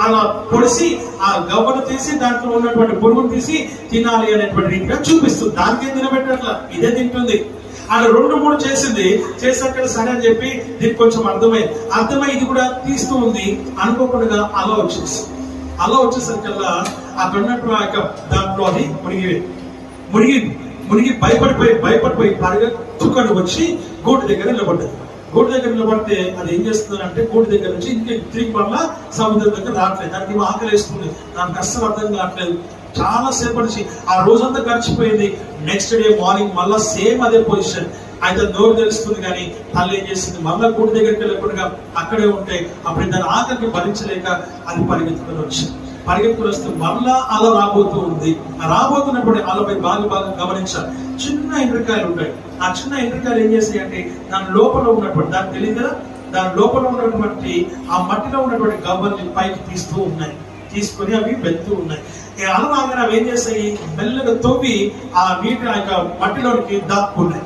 అలా పొడిసి ఆ గవ్వను తీసి దాంట్లో ఉన్నటువంటి పురుగును తీసి తినాలి అనేటువంటి రీతిగా చూపిస్తుంది. దానికి తినబెట్టట్లా, ఇదే తింటుంది. అలా 2-3 చేసింది. చేసాక సరే అని చెప్పి దీనికి కొంచెం అర్థమై ఇది కూడా తీస్తూ ఉంది. అనుకోకుండా అలా వచ్చేసరికల్లా అక్కడ ఉన్నట్టు దాంట్లో అది మునిగి భయపడిపోయి పరిగెత్తుకొని వచ్చి గూడు దగ్గర నిలబడ్డది. గూడు దగ్గర నిలబడితే అది ఏం చేస్తుందంటే గూడు దగ్గర నుంచి ఇంకే తిరిగి పట్ల సముద్రం దగ్గర రావట్లేదు. దానికి ఆకలి వేస్తుంది, దానికి అస్సలు అర్థం కావట్లేదు. చాలా సేపు నుంచి ఆ రోజంతా గడిచిపోయింది. నెక్స్ట్ డే మార్నింగ్ మళ్ళా సేమ్ అదే పొజిషన్. అయితే నోరు తెలుస్తుంది కానీ తల్లి ఏం చేస్తుంది, మళ్ళా గూడు దగ్గరికి వెళ్ళకుండా అక్కడే ఉంటే అప్పుడు దాని ఆకలికి భరించలేక అది పరిగెత్తుకొని వస్తే మళ్ళా అలా రాబోతూ ఉంది. రాబోతున్నప్పుడు అలపై బాగా గమనించాలి. చిన్న ఎండ్రకాయలు ఉంటాయి. ఆ చిన్న ఎండ్రకాయలు ఏం చేస్తాయి అంటే దాని లోపల ఉన్నటువంటి, దానికి తెలియదు కదా, దాని లోపల ఉన్నటువంటి ఆ మట్టిలో ఉన్నటువంటి గవ్వల్ని పైకి తీసుకొని అవి వెళ్తూ ఉన్నాయి. అలా రాగానే అవి ఏం చేస్తాయి, మెల్లగా తవ్వి ఆ నీటి ఆ యొక్క మట్టిలోనికి దాక్కున్నాయి.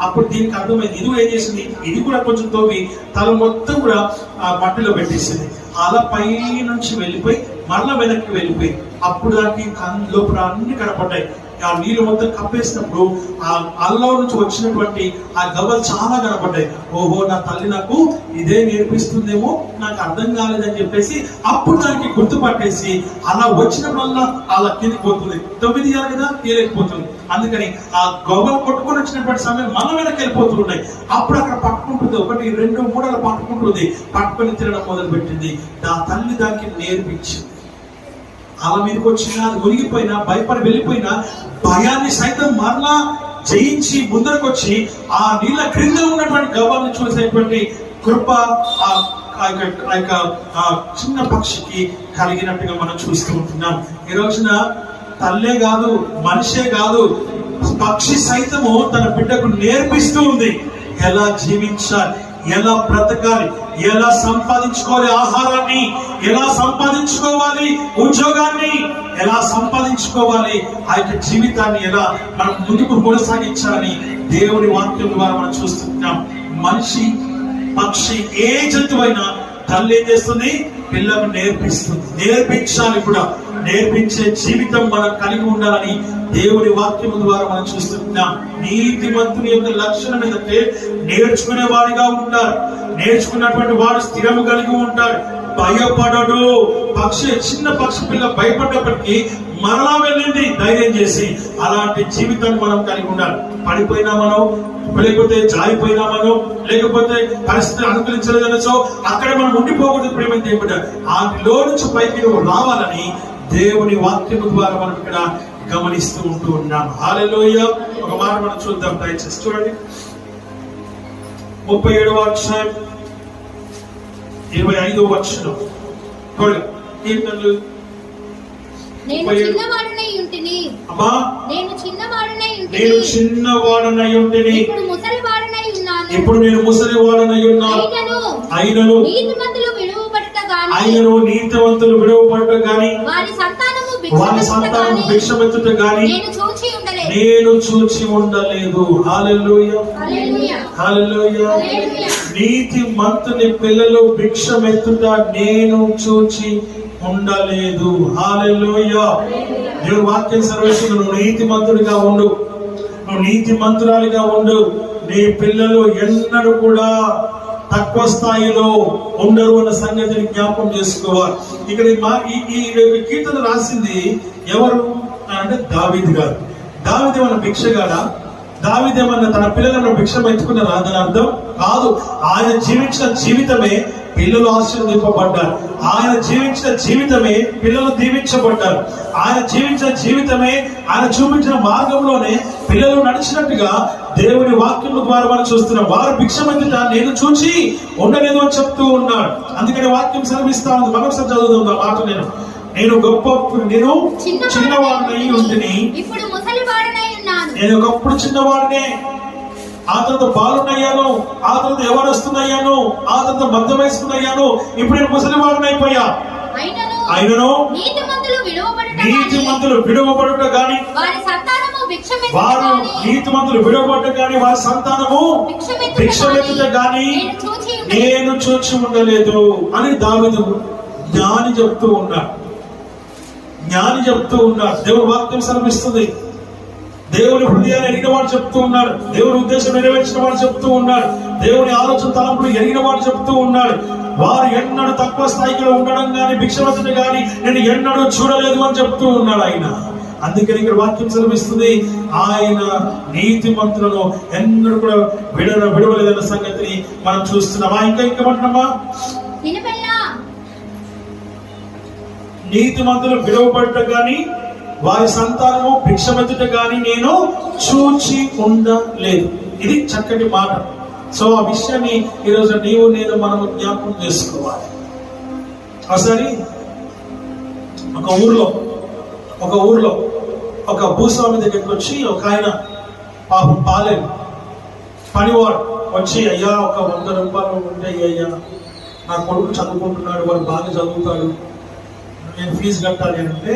అప్పుడు దీనికి అర్థమైంది, ఇది ఏం చేసింది, ఇది కూడా కొంచెం తవ్వి తల మొత్తం కూడా ఆ మట్టిలో పెట్టేసింది. అలా పై నుంచి వెళ్ళిపోయి మళ్ళా వెనక్కి వెళ్ళిపోయి అప్పుడు దానికి లోపల అన్ని కనపడ్డాయి. ఆ నీళ్లు మొత్తం కప్పేసినప్పుడు ఆ అల్లం నుంచి వచ్చినటువంటి ఆ గవ్వలు చాలా కనపడ్డాయి. ఓహో, నా తల్లి నాకు ఇదే నేర్పిస్తుందేమో, నాకు అర్థం కాలేదని చెప్పేసి అప్పుడు దానికి గుర్తుపట్టేసి అలా వచ్చినప్పుడల్లా అలా కిందికి పోతుంది. 9 ఇయ్యాలి కదా, తీయలేకపోతుంది. అందుకని ఆ గవ్వలు కొట్టుకొని వచ్చినటువంటి సమయం మన వెనక్కి వెళ్ళిపోతున్నాయి. అప్పుడు అక్కడ పట్టుకుంటుంది, 1, 2, 3 అలా పట్టుకుంటుంది. పట్టుకొని తినడం మొదలు పెట్టింది. ఆ తల్లి దానికి నేర్పించింది. అలా మీదకి వచ్చినా, అది మునిగిపోయినా, భయపడి వెళ్ళిపోయినా, భయాన్ని సైతం మరలా జయించి ముందరకు వచ్చి ఆ నీళ్ళ క్రింద ఉన్నటువంటి గవ్వల్ని చూసేటువంటి కృప ఆ చిన్న పక్షికి కలిగినట్టుగా మనం చూస్తూ ఉంటున్నాం. ఈ రోజున తల్లే కాదు, మనిషే కాదు, పక్షి సైతము తన బిడ్డకు నేర్పిస్తూ ఉంది ఎలా జీవించాలి, ఎలా బ్రతకాలి, ఎలా సంపాదించుకోవాలి, ఆహారాన్ని ఎలా సంపాదించుకోవాలి, ఉద్యోగాన్ని ఎలా సంపాదించుకోవాలి, ఆ యొక్క జీవితాన్ని ఎలా మనం ముందుకు కొనసాగించాలని దేవుని వాక్యం ద్వారా మనం చూస్తున్నాం. మనిషి, పక్షి, ఏ జంతువైనా తల్లి ఏం చేస్తుంది? పిల్లకు నేర్పిస్తుంది. నేర్పించాలి కూడా. నేర్పించే జీవితం మనం కలిగి ఉండాలని దేవుని వాక్యం ద్వారా మనం చూస్తున్నాం. నీతిమంతుని యొక్క లక్షణం ఏంటంటే నేర్చుకునే వాడిగా ఉంటారు. నేర్చుకున్నటువంటి వాడు స్థిరము కలిగి ఉంటాడు, భయపడడు. పక్షి, చిన్న పక్షి పిల్ల భయపడ్డప్పటికీ మరలా వెళ్ళింది ధైర్యం చేసి. అలాంటి జీవితాన్ని మనం కలిగి ఉండాలి. పడిపోయినా మనం, లేకపోతే జారిపోయినా మనం, లేకపోతే పరిస్థితులు అనుకూలించలేదనో అక్కడ మనం ఉండిపోకూడదు. ప్రేమ దేవుడు ఆటిలో నుంచి పైకి రావాలని దేవుని వాక్యం ద్వారా మనం ఇక్కడ గమనిస్తూ ఉంటూ ఉన్నాం. హల్లెలూయా. ఒక మాట మనం చూద్దాం, దయచేసి చూడండి. 37వ అధ్యాయం 25వ వచనం. కీర్తనలు
నేను చిన్నవాడనై ఉంటిని,
అమ్మా
నేను చిన్నవాడనై
నేను చిన్నవాడనై ఉంటిని,
ఇప్పుడు ముసలివాడనై ఉన్నాను.
ఇప్పుడు నేను ముసలివాడనై ఉన్నాను. అయినను
నీతిమంతులు విడువబడుట గాని,
అయినను నీతివంతులు విడువబడుట గాని,
వారి సంతానము
భిక్షమెత్తుట గాని నేను చూచి ఉండలేదు. హల్లెలూయా,
హల్లెలూయా,
హల్లెలూయా. నీతిమంతుని పిల్లలు భిక్షమెత్తుట నేను చూచి ఉండలేదు. హల్లెలూయా. దేవుని వాక్యం సర్వేశ్వరుడు, నువ్వు నీతిమంతుడిగా ఉండు, నువ్వు నీతిమంతురాలిగా ఉండు. నీ పిల్లలు ఎన్నడూ కూడా తక్కువ స్థాయిలో ఉండరు అన్న సంగతిని జ్ఞాపకం చేసుకోవాలి. ఇక్కడ ఈ కీర్తన రాసింది ఎవరు అంటే దావీదు గారు. దావీదు ఏమన్నా భిక్షగాడా? దావీదు ఏమన్నా తన పిల్లలను భిక్ష ఎత్తుకున్నారా? దాని అర్థం కాదు. ఆయన జీవించిన జీవితమే పిల్లలు ఆశీర్వదింపబడ్డారు. ఆయన జీవించిన జీవితమే పిల్లలు దీవించబడ్డారు. ఆయన జీవించిన జీవితమే, ఆయన చూపించిన మార్గంలోనే పిల్లలు నడిచినట్టుగా దేవుని వాక్యం ద్వారా మనం చూస్తున్నాం. వారు భిక్షమెత్తుట నేను చూచి ఉండలేదు అని చెప్తూ ఉన్నాడు. అందుకని వాక్యం సెలవిస్తా ఉంది. మరొకసారి చదువుదాం ఆ మాట. నేను చిన్నవాడినై ఉంటిని,
ఇప్పుడు ముసలివాడనై ఉన్నాను.
నేను ఒకప్పుడు చిన్నవాడినే, ఆ తర్వాత బాలునయ్యాను, ఆ తర్వాత యవనస్తున్నయ్యాను, ఆ తర్వాత మధ్య వయస్కునయ్యాను, ఇప్పుడు నేను ముసలివాడినైపోయా. అయినను నీతిమంతులు విడువబడుట గాని, వారు నీతిమంతులు విడువబడుట గాని, వారి సంతానము భిక్షమెత్తుట గాని నేను చూచి ఉండలేదు అని దావీదు జ్ఞాని చెప్తూ ఉన్నాడు. జ్ఞాని చెప్తూ ఉన్నాడు. దేవుని వాక్యం సెలవిస్తుంది. దేవుని హృదయాన్ని ఎరిగిన వాడు చెప్తూ ఉన్నాడు. దేవుని ఉద్దేశం నెరవేర్చిన వాడు చెప్తూ ఉన్నాడు. దేవుని ఆలోచన తలంపులు ఎరిగిన వాడు చెప్తూ ఉన్నాడు. వారు ఎన్నడూ తక్కువ స్థాయిలో ఉండడం గాని, భిక్షవతని గాని నేను ఎన్నడూ చూడలేదు అని చెప్తూ ఉన్నాడు ఆయన. అందుకని ఇక్కడ వాక్యం సెలవిస్తుంది, ఆయన నీతిమంతులను ఎన్నడూ కూడా విడవలేదన్న సంగతిని మనం చూస్తున్నామా? ఇంకేమంటున్నామా? నీతిమంతులు విడవబడ్డ గాని, వారి సంతానము భిక్షమెత్తుట గాని నేను చూచి ఉండలేదు. ఇది చక్కటి మాట. సో ఆ విషయాన్ని ఈరోజు నీవు నేను మనము జ్ఞాపకం చేసుకోవాలి. ఒకసారి ఒక ఊర్లో ఒక భూస్వామి దగ్గరికి వచ్చి ఒక ఆయన పాపం పాలేదు పనివాడు వచ్చి, అయ్యా ఒక 100 రూపాయలు ఉంటాయి అయ్యా, నా కొడుకు చదువుకుంటున్నాడు, వాడు బాగా చదువుతాడు, నేను ఫీజు కట్టాలి అంటే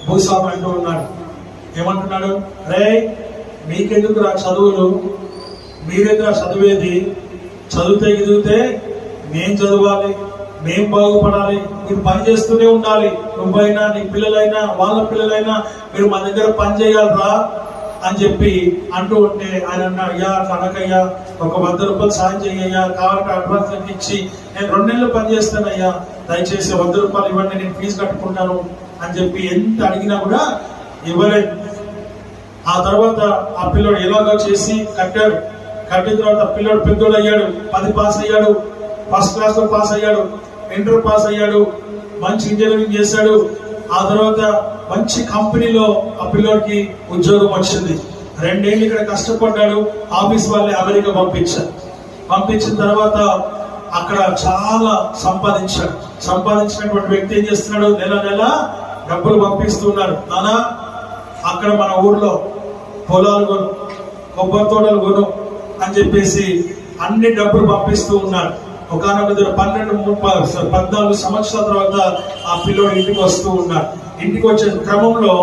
భూస్వామి అంటూ ఉన్నాడు. ఏమంటున్నాడు? రే, మీకెందుకు రా చదువులు, మీరెందుకు చదివేది, చదివితే మేం చదవాలి, మేం బాగుపడాలి, మీరు పని చేస్తూనే ఉండాలి, నువ్వైనా నీ పిల్లలైనా వాళ్ళ పిల్లలైనా మీరు మా దగ్గర పని చేయాలరా అని చెప్పి అంటూ ఉంటే ఆయన అన్నా, అయ్యా కనకయ్యా ఒక 100 రూపాయలు సాయం చెయ్యయ్యా, కావాలంటే అడ్వాన్స్ ఇచ్చి నేను 2 నెలలు పని చేస్తానయ్యా, దయచేసి 100 రూపాయలు ఇవ్వండి, నేను ఫీజు కట్టుకుంటాను అని చెప్పి ఎంత అడిగినా కూడా ఇవ్వలేదు. ఆ తర్వాత ఆ పిల్లోడు ఎలాగో చేసి కట్టాడు. కట్టిన తర్వాత పిల్లోడు పెద్దోడు అయ్యాడు, 10 పాస్ అయ్యాడు, ఫస్ట్ క్లాస్ లో పాస్ అయ్యాడు, ఇంటర్ పాస్ అయ్యాడు, మంచి ఇంజనీరింగ్ చేశాడు. ఆ తర్వాత మంచి కంపెనీలో ఆ పిల్లోడికి ఉద్యోగం వచ్చింది. 2 ఏళ్ళు ఇక్కడ కష్టపడ్డాడు. ఆఫీస్ వాళ్ళే అమెరికా పంపించారు. పంపించిన తర్వాత అక్కడ చాలా సంపాదించాడు. సంపాదించినటువంటి వ్యక్తి ఏం చేస్తున్నాడు, నెల నెల డబ్బులు పంపిస్తున్నాడు. నానా అక్కడ మన ఊర్లో పొలాలు కొను, కొబ్బరి తోటలు కొను అని చెప్పేసి అన్ని డబ్బులు పంపిస్తూ ఉన్నాడు. ఒకనొక 14 సంవత్సరాల తర్వాత ఆ పిల్లోడు ఇంటికి వస్తూ ఉన్నాడు. ఇంటికి వచ్చే క్రమంలో,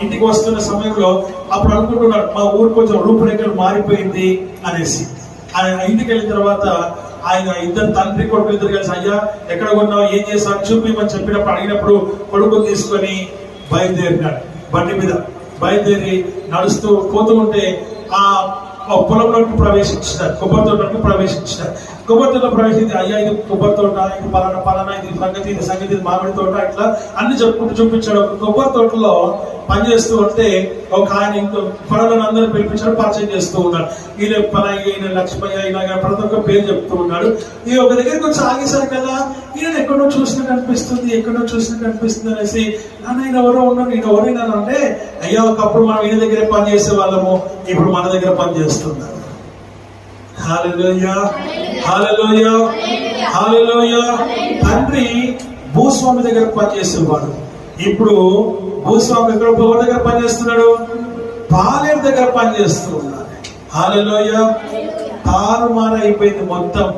ఇంటికి వస్తున్న సమయంలో అప్పుడు అనుకుంటున్నాడు, మా ఊరు కొంచెం రూపురేఖలు మారిపోయింది అనేసి. ఆయన ఇంటికి వెళ్ళిన తర్వాత ఆయన తండ్రి కొడుకు ఇద్దరు కలిసి, అయ్యా ఎక్కడ కొన్నావు, ఏం చేశావు చూపిమని చెప్పినప్పుడు అడిగినప్పుడు కొడుకుని తీసుకొని బయలుదేరినాడు. బండి మీద బయలుదేరి నడుస్తూ పోతూ ఉంటే ఆ పొలంలోకి ప్రవేశించినారు, కొబ్బరి తోటలోకి ప్రవేశించినారు. కొబ్బరి తోట ప్రవేశించి, అయ్యా ఇది కొబ్బరి తోట, ఇది పలానా, ఇది సంగతి, ఇది మామిడి తోట, ఇట్లా అన్ని చెప్పుకుంటూ చూపించాడు. ఒక కొబ్బరి తోటలో పనిచేస్తూ ఉంటే ఒక ఆయన ఇంకో పనులను అందరూ పిలిపించాడు, పరిచయం చేస్తూ ఉన్నాడు. ఈయన పలాయి, ఈయన లక్ష్మయ్య, ఇలాగ ప్రతి ఒక్క పేరు చెప్తూ ఉన్నాడు. ఈ ఒక దగ్గరికి వచ్చి ఆగేశారు కదా, ఈయన ఎక్కడో చూసినట్టు అనిపిస్తుంది అనేసి, ఆయన ఎవరో ఉన్నాడు, ఈయన ఎవరైనా అంటే, అయ్యా ఒకప్పుడు మనం ఈయన దగ్గరే పని చేసే వాళ్ళము, ఇప్పుడు మన దగ్గర పని చేస్తున్నారు. హల్లెలూయా, హల్లెలూయా, హల్లెలూయా. తండ్రి భూస్వామి దగ్గర పనిచేసేవాడు, ఇప్పుడు భూస్వామి ఎక్కడ ఎవరి దగ్గర పనిచేస్తున్నాడు, పాలేరు దగ్గర పనిచేస్తూ ఉన్నాడు. హల్లెలూయా. తారుమారు అయిపోయింది మొత్తం.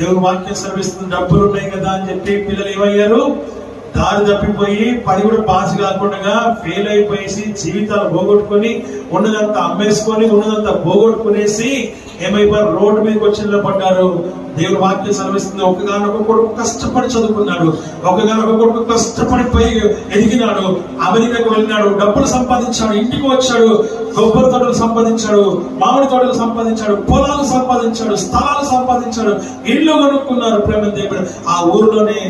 దేవుని వాక్యం సర్విస్తుంది, డబ్బులు ఉన్నాయి కదా అని చెప్పి పిల్లలు ఏమయ్యారు, దారి తప్పిపోయి పని కూడా పాస్ కాకుండా ఫెయిల్ అయిపోయేసి జీవితాలు పోగొట్టుకొని ఉన్నదంతా అమ్మేసుకొని ఉన్నదంతా పోగొట్టుకునేసి ఏమైపోయారు, రోడ్డు మీదకి వచ్చి నిలబడ్డారు. దేవుడు వాక్యం సెలవిస్తుంది, ఒకగానొక కొడుకు కష్టపడి చదువుకున్నాడు, ఒకగానొక కొడుకు కష్టపడి పై ఎదిగినాడు, అమెరికాకు వెళ్ళినాడు, డబ్బులు సంపాదించాడు, ఇంటికి వచ్చాడు, కొబ్బరి తోటలు సంపాదించాడు, మామిడి తోటలు సంపాదించాడు, పొలాలు సంపాదించాడు, స్థలాలు సంపాదించాడు, ఇల్లు కొనుక్కున్నారు. ప్రేమ దేవుడు ఆ ఊరిలోనే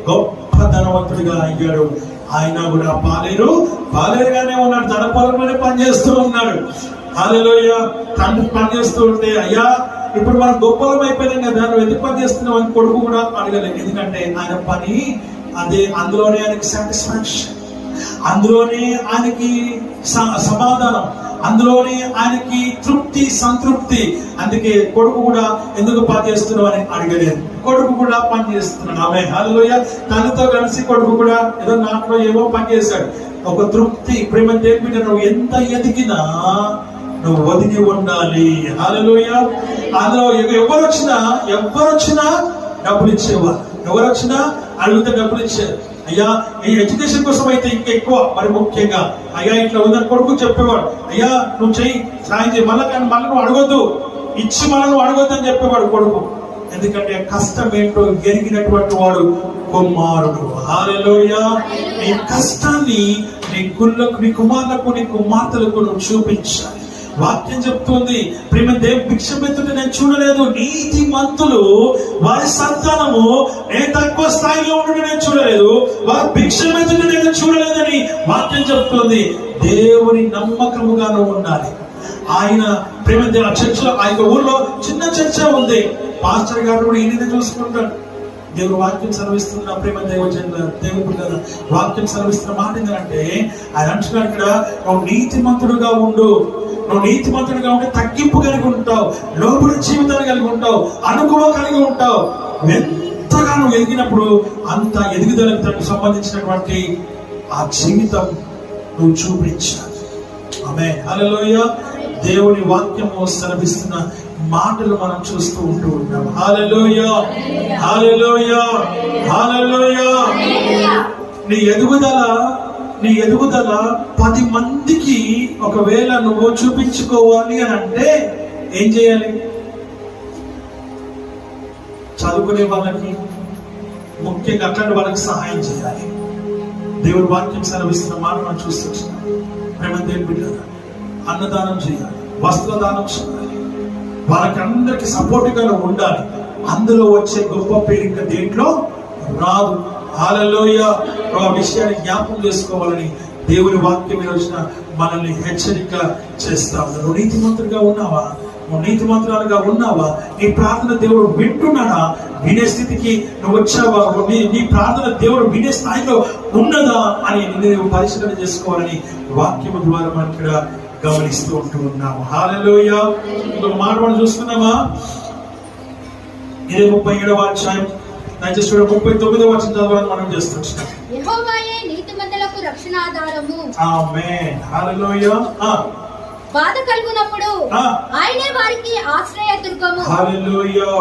గొప్ప ధనవంతుడిగా అయ్యాడు. ఆయన కూడా పాలేరుగానే ఉన్నాడు, తన పొలంలోనే పనిచేస్తూ ఉన్నాడు. హల్లెలూయా. తండ్రి పనిచేస్తూ ఉంటే, అయ్యా ఇప్పుడు మనం గొప్పలం అయిపోయినాం కదా, నువ్వు ఎందుకు పని చేస్తున్నావు అని కొడుకు కూడా అడగలేదు. ఎందుకంటే ఆయన పని అదే, అందులోనే ఆయనకి సాటిస్ఫాక్షన్, అందులోనే ఆయనకి సమాధానం, అందులోనే ఆయనకి తృప్తి, సంతృప్తి. అందుకే కొడుకు కూడా ఎందుకు పని చేస్తున్నావు అని అడగలేదు, కొడుకు కూడా పని చేస్తున్నాడు. ఆమె హల్లెలూయా. తనతో కలిసి కొడుకు కూడా ఏదో నాట్లో ఏవో పని చేశాడు. ఒక తృప్తి. ప్రేమ దేవుని నువ్వు ఎంత ఎదిగినా నువ్వు ఒదిగి ఉండాలి. హల్లెలూయా. అందులో ఎవరు వచ్చినా డబ్బులు ఇచ్చేవారు, ఎవరు వచ్చినా అడిగితే డబ్బులు ఇచ్చారు. అయ్యా ఈ ఎడ్యుకేషన్ కోసం అయితే ఇంకా ఎక్కువ, మరి ముఖ్యంగా అయ్యా ఇట్లా ఉందని కొడుకు చెప్పేవాడు, అయ్యా నువ్వు చెయ్యి, సాయం చేయి, మళ్ళీ నువ్వు అడగొద్దు, ఇచ్చి నువ్వు అడగొద్దు అని చెప్పేవాడు కొడుకు. ఎందుకంటే కష్టం ఏంటో ఎరిగినటువంటి వాడు కుమారుడు. హల్లెలూయా. నీ కష్టాన్ని నీ గుళ్ళకు, నీ కుమారులకు, నీ కుమార్తెలకు నువ్వు చూపించాలి. వాక్యం చెప్తుంది, ప్రేమ దేవు భిక్షమెత్తుంటే నేను చూడలేదు, నీతి మంతులు వారి సంతానము నేను తక్కువ స్థాయిలో ఉండడం నేను చూడలేదు, వారు భిక్షమెత్తుంటే నేను చూడలేదని వాక్యం చెప్తుంది. దేవుని నమ్మకముగాను ఉండాలి. ఆయన ప్రేమ దేవ చర్చలో, ఆ యొక్క ఊర్లో చిన్న చర్చ ఉంది, పాస్టర్ గారు కూడా ఈయన చూసుకుంటాడు. దేవుడు వాక్యం సెలవిస్తున్న ప్రేమ దేవుడు కదా, వాక్యం సెలవిస్తున్న మాట ఏంటంటే, ఆయన అంటున్నాడు ఇక్కడ, నువ్వు నీతిమంతుడుగా ఉండు, నువ్వు నీతిమంతుడిగా ఉంటే తగ్గింపు కలిగి ఉంటావు, లోబడి జీవితాన్ని కలిగి ఉంటావు, అనుభవం కలిగి ఉంటావు. ఎంతగా నువ్వు ఎదిగినప్పుడు అంత ఎదుగుదలకు తనకు సంబంధించినటువంటి ఆ జీవితం నువ్వు చూపించాలి. ఆమేన్. హల్లెలూయా. దేవుని వాక్యము సెలవిస్తున్న మాటలు మనం చూస్తూ ఉంటాం. హల్లెలూయా, హల్లెలూయా, హల్లెలూయా. నీ ఎదుగుదల 10 మందికి ఒకవేళ నువ్వు చూపించుకోవాలి అని అంటే ఏం చేయాలి? చదువుకునే వాళ్ళకి, ముఖ్యంగా అట్లాంటి వాళ్ళకి సహాయం చేయాలి. దేవుడి వాక్యం సెలవిస్తున్న మాట మనం చూస్తున్నాం. ప్రేమ దేవుని బిడ్డలారా, అన్నదానం చేయాలి, వస్త్రదానం చేయాలి, వాళ్ళకి అందరికి సపోర్ట్గా ఉండాలి. అందులో వచ్చే గొప్ప పేరు ఇంకా దేంట్లో రాదు. హల్లెలూయా. ఆ విషయాన్ని జ్ఞాపకం చేసుకోవాలని దేవుని వాక్యం వచ్చిన మనల్ని హెచ్చరిక చేస్తా ఉన్నాడు. నువ్వు నీతిమంతుడిగా ఉన్నావా? నువ్వు నీతిమంతురాలుగా ఉన్నావా? నీ ప్రార్థన దేవుడు వింటున్నాడా? వినే స్థితికి నువ్వు వచ్చావా? నీ ప్రార్థన దేవుడు వినే స్థాయిలో ఉన్నదా అని నువ్వు పరిశీలన చేసుకోవాలని వాక్యము ద్వారా మనం ఇక్కడ గమనిస్తూ ఉంటూ ఉన్నాము. హల్లెలూయా. ఇంకొక మాట మనం చూస్తున్నామా? ఇదే 37వ అధ్యాయం దయచేసి 39వ వచనం చదవాలని మనం చేస్తున్నాం.
యెహోవాయే నీతిమంతులకు రక్షణాధారము.
ఆమేన్. హల్లెలూయా.
బాధ కలుగునప్పుడు ఆయనే వారికి ఆశ్రయ దుర్గము.
హల్లెలూయా.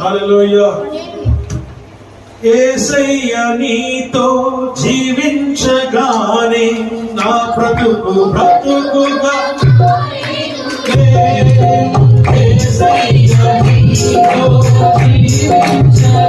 హల్లెలూయా. యేసయ్య నీతో జీవించగానే నా బ్రతుకు బ్రతుకుగా యేసయ్య నీతో జీవించగానే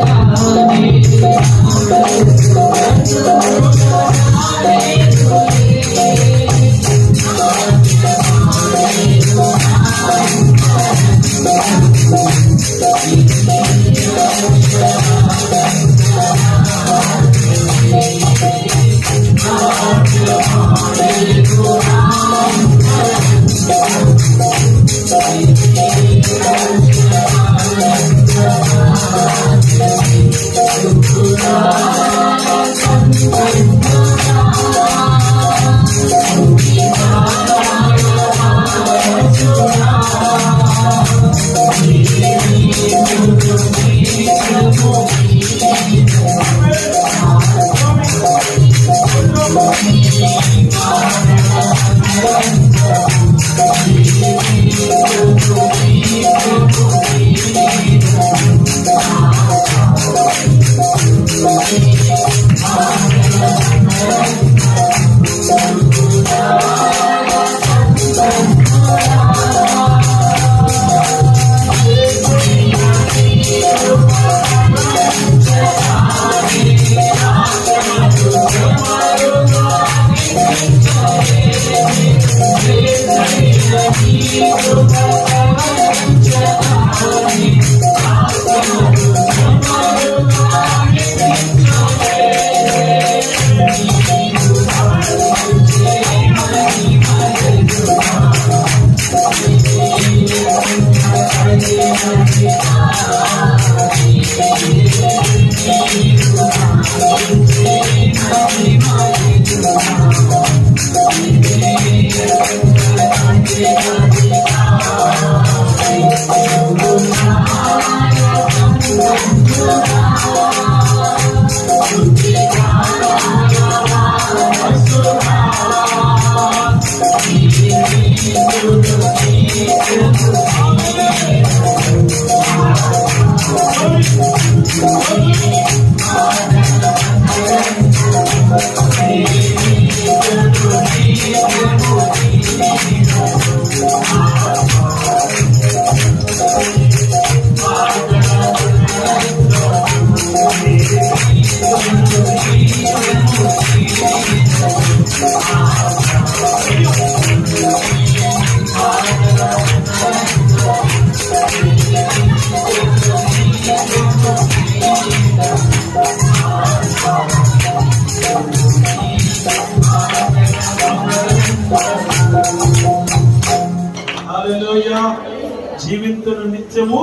జీవితుడు నిత్యము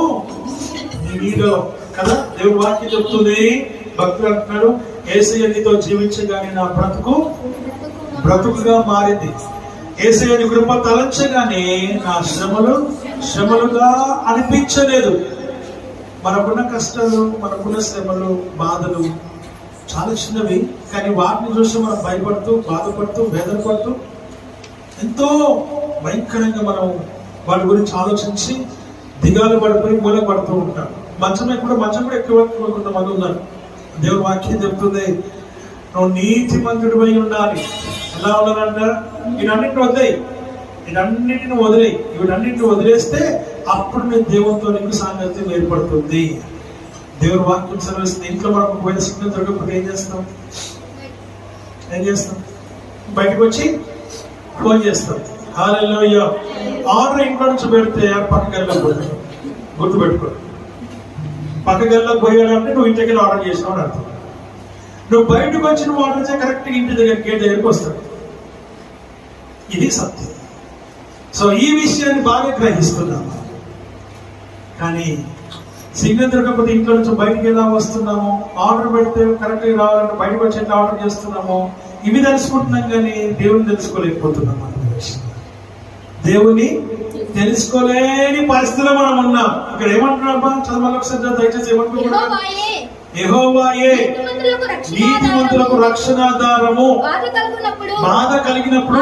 నీలో కదా దేవుడు వాక్యం చెప్తుంది. భక్తుడు అంటున్నాడు, యేసయ్య నీతో జీవించగానే నా బ్రతుకుగా మారింది. యేసయ్యని కృప తలంచగానే నా శ్రమలుగా అనిపించలేదు. మనకున్న కష్టాలు, మనకున్న శ్రమలు, బాధలు చాలా చిన్నవి, కానీ వాటిని చూసి మనం భయపడుతూ, బాధపడుతూ, వేదనపడుతూ ఎంతో భయంకరంగా మనం వాటి గురించి ఆలోచించి దిగాలు పడిపోయి మూల పడుతూ ఉంటాం. మంచం కూడా ఎక్కువ కొంతమంది ఉన్నారు. దేవుడు వాక్యం చెప్తుంది, నువ్వు నీతిమంతుడు అయి ఉండాలి. ఎలా ఉన్నారంట? వీటన్నిటిని వీటన్నిటిని వదిలేస్తే అప్పుడు నీ దేవునితో నీకు సాంగత్యం ఏర్పడుతుంది. దేవుడు వాక్యం సెలవిస్తుంది. ఇంట్లో మనం ఒకవేళ సిగ్నల్ దొరకకపోతే ఏం చేస్తాం? బయటకు వచ్చి ఫోన్ చేస్తాం. హల్లెలూయా. ఆర్డర్ ఇంట్లో నుంచి పెడితే పక్క గదిలోకి పోతాం. గుర్తుపెట్టుకో, పక్క గదిలోకి పోయాడంటే నువ్వు ఇంటికి ఆర్డర్ చేసినావు అని అర్థం. నువ్వు బయటకు వచ్చిన ఆర్డర్ చేస్తే కరెక్ట్గా ఇంటి దగ్గర గేట్ దగ్గరికి వస్తాడు. ఇది సత్యం. సో ఈ విషయాన్ని బాగా గ్రహిస్తున్నాము. కానీ సిగ్నల్ దొరకకపోతే ఇంట్లో నుంచి బయటికి ఎలా వస్తున్నాము? ఆర్డర్ పెడితే కరెక్ట్గా రావాలంటే బయటకు వచ్చి ఎట్లా ఆర్డర్ చేస్తున్నాము? ఇవి తెలుసుకుంటున్నాం కానీ దేవుని తెలుసుకోలేకపోతున్నాం. దేవుని తెలుసుకోలేని పరిస్థితిలో మనం ఉన్నాం. ఇక్కడ ఏమంటున్నామా? చదవాలి ఒకసారి దయచేసి. ఏమంటున్నాం? యెహోవాయే నీతిమంతులకు రక్షణాధారము. బాధ కలిగినప్పుడు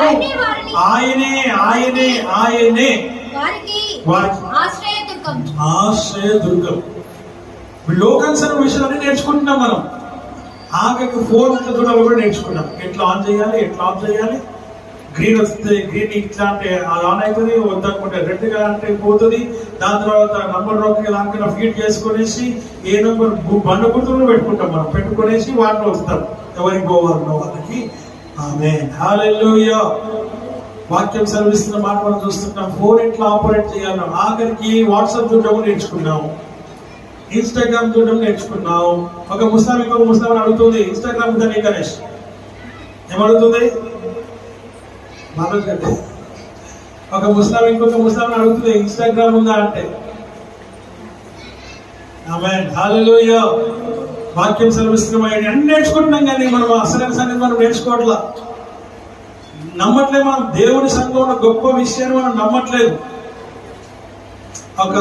ఆయనే ఆయనే ఆయనే వారికి ఆశ్రయదుర్గం. లోకానుసరణ విషయాలన్నీ నేర్చుకుంటున్నాం మనం. ఆగకు ఫోన్ చూడాలి కూడా నేర్చుకున్నాం. ఎట్లా ఆన్ చేయాలి, ఎట్లా ఆఫ్ చేయాలి. గ్రీన్ వస్తే గ్రీన్ ఇట్లా అంటే అది ఆన్ అవుతుంది, వద్దనుకుంటే రెడ్గా అంటే పోతుంది. దాని తర్వాత నంబర్ రోకి దానికన్నా ఫీడ్ చేసుకునేసి ఏ నంబర్ బండ గుర్తులు పెట్టుకుంటాం మనం. పెట్టుకునేసి వాటిలో వస్తాం ఎవరికి పోవాలనో వాళ్ళకి. ఆమేన్. హల్లెలూయా. వాక్యం సెలవిస్తున్న మాట మనం చూస్తున్నాం. ఫోన్ ఎట్లా ఆపరేట్ చేయాలి. ఆఖరికి వాట్సాప్ చూడడం నేర్చుకున్నాం, ఇన్స్టాగ్రామ్ చూడడం నేర్చుకున్నాం. ఒక ముస్లాం ఇంకొక ముస్లాం అడుగుతుంది, ఇన్స్టాగ్రామ్ ఉందా నీ గణేష్? ఏమడుగుతుంది? ఒక ముస్లాం ఇంకొక ముస్లాం అడుగుతుంది, ఇన్స్టాగ్రామ్ ఉందా అంటే. ఆమేన్. హల్లెలూయా. వాక్యం సెలవిస్తున్నాం. అన్ని నేర్చుకుంటున్నాం కానీ మనం అసలు సంగతి మనం నేర్చుకోవట్లా, నమ్మట్లేదు. మనం దేవుని సంఘంలో గొప్ప విషయాన్ని మనం నమ్మట్లేదు. ఒక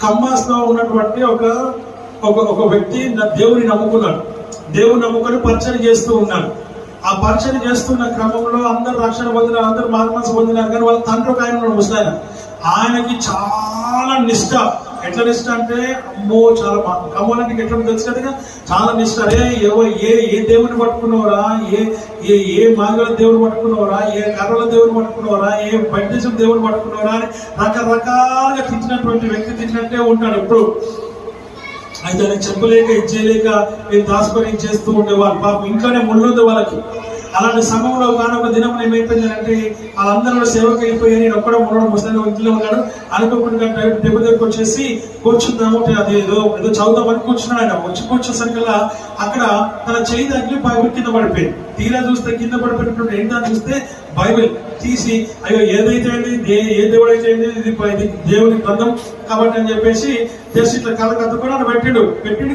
కమ్మాస్ లో ఉన్నటువంటి ఒక వ్యక్తి దేవుని నమ్ముకున్నాడు. దేవుని నమ్ముకొని పరిచయం చేస్తూ ఉన్నాడు. ఆ పరిచయం చేస్తున్న క్రమంలో అందరు రక్షణ పొందినారు, అందరు మార్మల్స్ పొందినారు. కానీ వాళ్ళ తండ్రి ఒక ఆయన ముసలాయన. ఆయనకి చాలా నిష్ఠ. ఎట్లా నిష్ఠ అంటే అమ్మో చాలా కమ్మోనికి ఎట్లా తెలుసు కదా, చాలా నిష్ఠ. అరే ఏ దేవుని పట్టుకున్నవరా, ఏ మాగల దేవుని పట్టుకున్నవరా, ఏ కర్రల దేవుని పట్టుకున్నవరా, ఏ బడ్డేశం దేవుని పట్టుకున్నవరా అని రకరకాలుగా తిట్టినటువంటి వ్యక్తి తిట్టినట్టే ఉంటాడు ఎప్పుడు. అయితే ఆయన చెప్పలేక ఇచ్చేయలేక నేను దాచుకొని చేస్తూ ఉండేవాళ్ళు. పాపం ఇంట్లోనే ముళ్ళుంది వాళ్ళకి. అలాంటి సమయంలో కానొక దినం ఏమైపోయిందంటే వాళ్ళందరూ సేవకి వెళ్ళిపోయి నేను ఒక్కడో మూడో ముస్లిం ఇంట్లో ఉన్నాడు. అనుకోకుండా దెబ్బ దగ్గరకు వచ్చేసి కూర్చుందాము, అది ఏదో చదువుదామని కూర్చున్నాడు. ఆయన వచ్చి కూర్చోసరికల్లా అక్కడ తన చేయి తగిలి బైబిల్ కింద పడిపోయింది. తీరా చూస్తే కింద పడిపోయినటువంటి ఏంటని చూస్తే బైబిల్ తీసి అయ్యో ఏదైతే ఏ దేవుడు అయితే ఇది దేవుని గ్రంథం కాబట్టి అని చెప్పేసి జస్ట్ ఇట్లా కథ కూడా పెట్టిండు.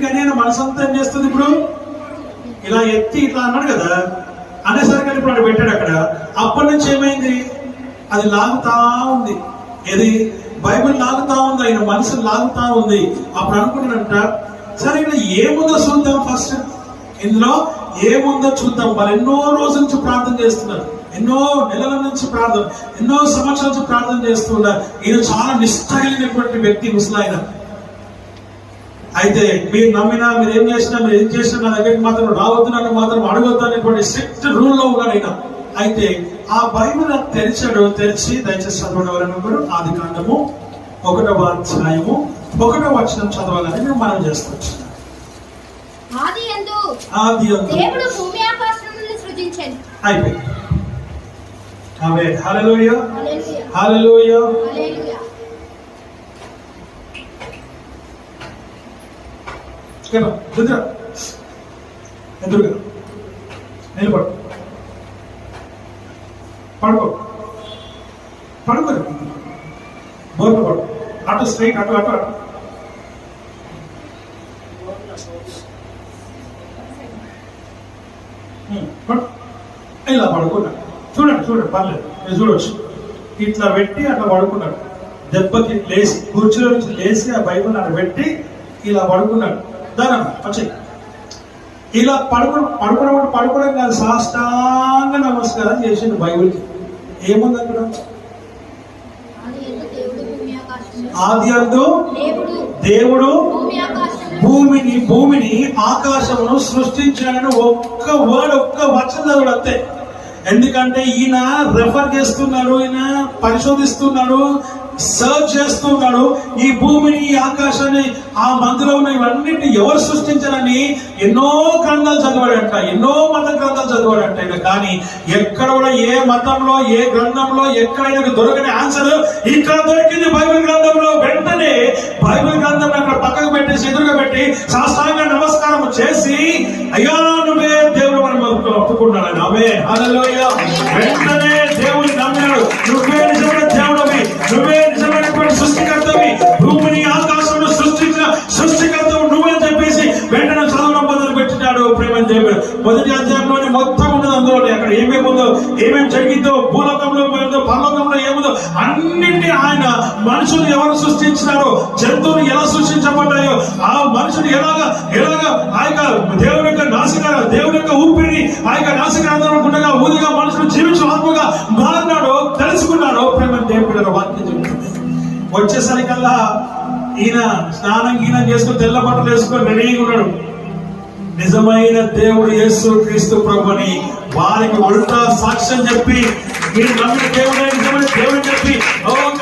కానీ ఆయన మనసంతా ఏం చేస్తుంది? ఇప్పుడు ఇలా ఎత్తి ఇట్లా అన్నాడు కదా, అనేసరికి ఇప్పుడు ఆయన పెట్టాడు అక్కడ. అప్పటి నుంచి ఏమైంది? అది లాగుతా ఉంది. ఏది? బైబిల్ లాగుతా ఉంది, ఆయన మనసు లాగుతా ఉంది. అప్పుడు అనుకున్నాడంట, సరే ఇక్కడ ఏముందో చూద్దాం, ఫస్ట్ ఇందులో ఏముందో చూద్దాం. వాళ్ళు ఎన్నో రోజుల నుంచి ప్రార్థన చేస్తున్నారు, ఎన్నో నెలల నుంచి ప్రార్థన, ఎన్నో సంవత్సరాల నుంచి ప్రార్థన చేస్తున్నారు. ఈయన చాలా నిష్ఠ కలిగినటువంటి వ్యక్తి ముసలాయన. అయితే మీరు నమ్మినా మీరు ఏం చేసినా నా దగ్గరికి మాత్రం రావద్దు, నన్ను మాత్రం అడగొద్దు అనేటువంటి స్ట్రిక్ట్ రూల్ లో ఉన్నాడు ఆయన. అయితే ఆ బైబిల్ తెరిచాడు. తెరిచి దయచేసి చదవడం ఆదికాండము 1వ అధ్యాయము 1వ వచనం చదవాలని మేము మనం చేస్తున్నాం. ఆదియందు
దేవుడు భూమి ఆకాశములను సృజించెను.
అయిపోయింది. ఆమేన్. హల్లెలూయా. హల్లెలూయా.
హల్లెలూయా.
ఎదురుగా నిలబడు, పడుకో, బోర్డు పడు, అటు స్ట్రైట్, అటు అటు అటు. ఇలా పడుకున్నాడు. చూడండి పర్లేదు, మీరు చూడవచ్చు. ఇట్లా పెట్టి అట్లా పడుకున్నాడు. దెబ్బకి లేచి కూర్చులో నుంచి లేచి ఆ బైబిల్ అక్కడ పెట్టి ఇలా పడుకున్నాడు. దాని వచ్చి ఇలా పడుకోవడం కాదు, సాష్టాంగ నమస్కారం చేసిండు బైబిల్కి. ఏముంది అక్కడ? ఆదియందు దేవుడు భూమిని ఆకాశమును సృష్టించాడని ఒక్క వచనం చదువుడు అంతే. ఎందుకంటే ఈయన రెఫర్ చేస్తున్నాడు, ఈయన పరిశోధిస్తున్నాడు, సర్చ్ చేస్తూ ఉన్నాడు. ఈ భూమిని, ఈ ఆకాశాన్ని, ఆ మందులో ఉన్న ఇవన్నిటిని ఎవరు సృష్టించారని ఎన్నో గ్రంథాలు చదివాడంట, ఎన్నో మత గ్రంథాలు చదివాడంట. కానీ ఎక్కడ కూడా ఏ మతంలో, ఏ గ్రంథంలో ఎక్కడైనా దొరకని ఆన్సర్ ఇక్కడ దొరికింది బైబిల్ గ్రంథంలో. వెంటనే బైబిల్ గ్రంథం అక్కడ పక్కకు పెట్టేసి ఎదురుగా పెట్టి సాష్టాంగ నమస్కారం చేసి, అయ్యా నువ్వే దేవుడు మనం ఒప్పుకున్నాడు. ఆమె హల్లెలూయా. వెంటనే దేవుని నమ్మాడు. నువ్వే నిజమైన దేవుడవి, నువ్వే నిజమైనటువంటి సృష్టికర్తవి, భూమిని ఆకాశంలో సృష్టించిన సృష్టికర్తవు నువ్వే చెప్పేసి వెంటనే చదవడం మొదలు పెట్టినాడు. ప్రేమ దేవుడు మొదటి అధ్యాయంలోనే మొత్తం ఉన్నది అందులోనే. అక్కడ ఏమేమి ఉందో, ఏమేమి జరిగిందో, భూలోకంలో ఏముందో, పరలోకంలో ఏముందో అన్నింటినీ ఆయన, మనుషులు ఎవరు సృష్టించినారో, జంతువులు ఎలా సృష్టించబడ్డాయో, ఆ మనుషులు ఎలాగా ఆ యొక్క దేవుని యొక్క నాసిక, దేవుని యొక్క ఊపిరిని ఆ యొక్క నాసిక ఉండగా ఊదిగా మనుషులు జీవించు ఆత్మగా మారినాడో తెలుసుకున్నాడో. ప్రేమ దేవుడు వాక్యం చెప్తుంది. వచ్చేసరికల్లా ఈయన స్నానం గీనం చేసుకుని తెల్ల బట్టలు వేసుకొని రెడీగా ఉన్నాడు. నిజమైన దేవుడు యేసు క్రీస్తు ప్రభుని వారికి ఉల్టా సాక్ష్యం చెప్పి, మీరు నమ్మిన దేవుడే నిజమైన దేవుడు చెప్పి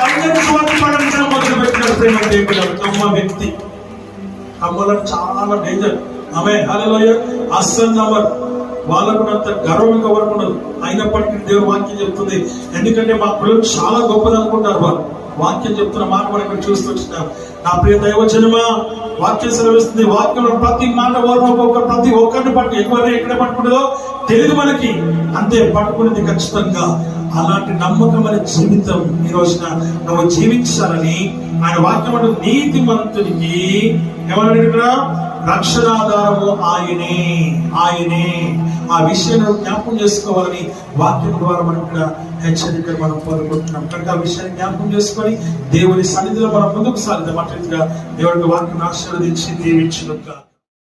అందరినీ స్వార్థపడించడం మొదలు పెట్టినాడు. ప్రేమ దేవుడు అమ్మ వ్యక్తి, అమ్మలో చాలా డేంజర్. ఆమె హల్లెలూయా. అస్సలు నమ్మరు, వాళ్ళకు అంత గర్వం ఎవరికి ఉండదు. అయినప్పటికీ దేవుడు వాక్యం చెప్తుంది. ఎందుకంటే మా పిల్లలు చాలా గొప్పది అనుకుంటారు. వాళ్ళు వాక్యం చెప్తున్న మాట మనం ఇక్కడ చూస్తూ వచ్చినాం. నా ప్రియ దైవజనమా, వాక్యం సెలవిస్తుంది. వాక్యంలో ప్రతి మాట ప్రతి ఒక్కరిని పట్టు, ఎవరిని ఎక్కడ పట్టుకుంటుందో తెలియదు మనకి, అంతే పట్టుకునేది ఖచ్చితంగా. అలాంటి నమ్మకమైన జీవితం ఈ రోజున నువ్వు జీవించాలని ఆయన వాక్యం అంటే నీతిమంతునికి ఏమన్నాడు ఇక్కడ? రక్షణాధారము ఆయనే. ఆ విషయాన్ని జ్ఞాపకం చేసుకోవాలని వాక్యం ద్వారా మనం ఇక్కడ హెచ్చరిక మనం కోరుకుంటున్నాం. కనుక ఆ విషయాన్ని జ్ఞాపకం చేసుకొని దేవుని సన్నిధిలో మనం ముందుకు సాగుతాం. అట్లా దేవుడికి వాక్యం ఆశీర్వదించి దీవించును.